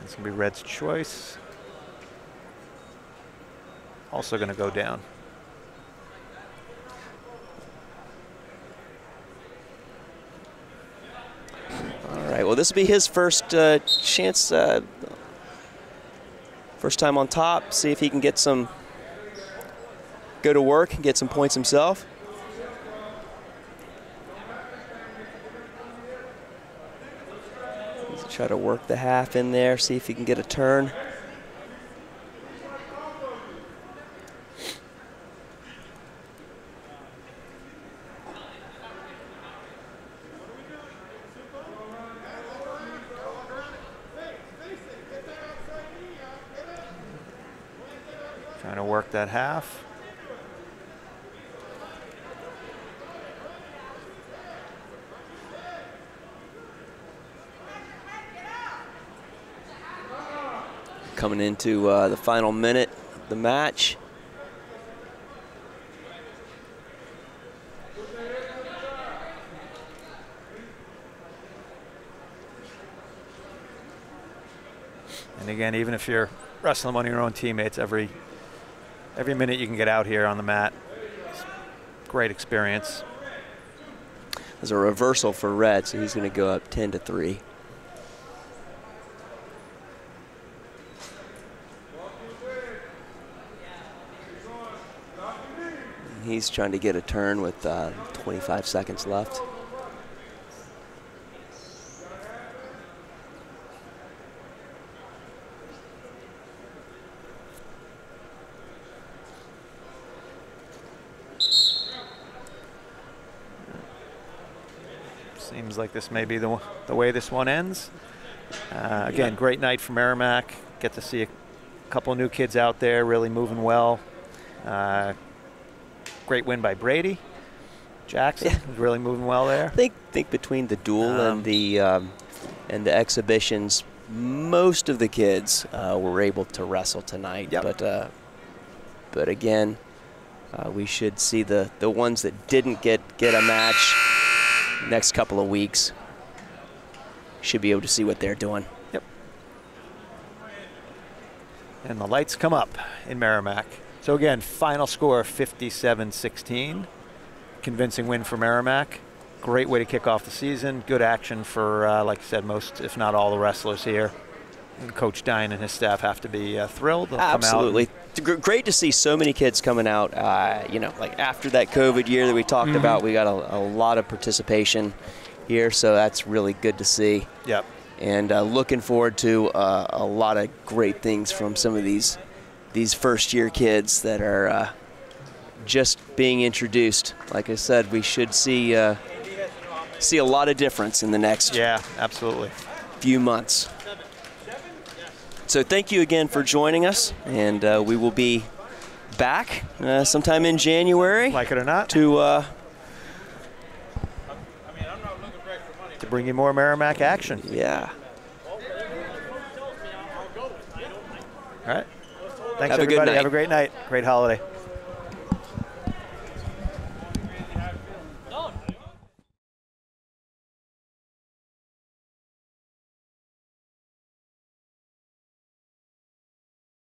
It's going to be Red's choice. Also going to go down. All right, well, this will be his first chance, first time on top. See if he can get some, go to work and get some points himself. Let's try to work the half in there, see if he can get a turn. Trying to work that half. Coming into the final minute of the match. And again, even if you're wrestling one of your own teammates, every minute you can get out here on the mat, it's great experience. There's a reversal for Red, so he's going to go up 10-3. He's trying to get a turn with 25 seconds left. Seems like this may be the way this one ends. Again, great night for Merrimack. Get to see a couple of new kids out there really moving well. Great win by Brady Jackson. Was really moving well there. I think between the duel and the exhibitions, most of the kids were able to wrestle tonight. Yep. But again, we should see the ones that didn't get a match next couple of weeks. Should be able to see what they're doing. Yep. And the lights come up in Merrimack. So again, final score 57-16. Convincing win for Merrimack. Great way to kick off the season. Good action for, like I said, most, if not all, the wrestlers here. And Coach Dine and his staff have to be thrilled. They'll Absolutely. Come out Great to see so many kids coming out. Like after that COVID year that we talked about, we got a lot of participation here, so that's really good to see. Yep. And looking forward to a lot of great things from some of these first-year kids that are just being introduced. Like I said, we should see a lot of difference in the next absolutely. few months. So thank you again for joining us, and we will be back sometime in January. Like it or not. To bring you more Merrimack action. Yeah. All right. Thanks, Have a good everybody. night. Have a great night. Great holiday.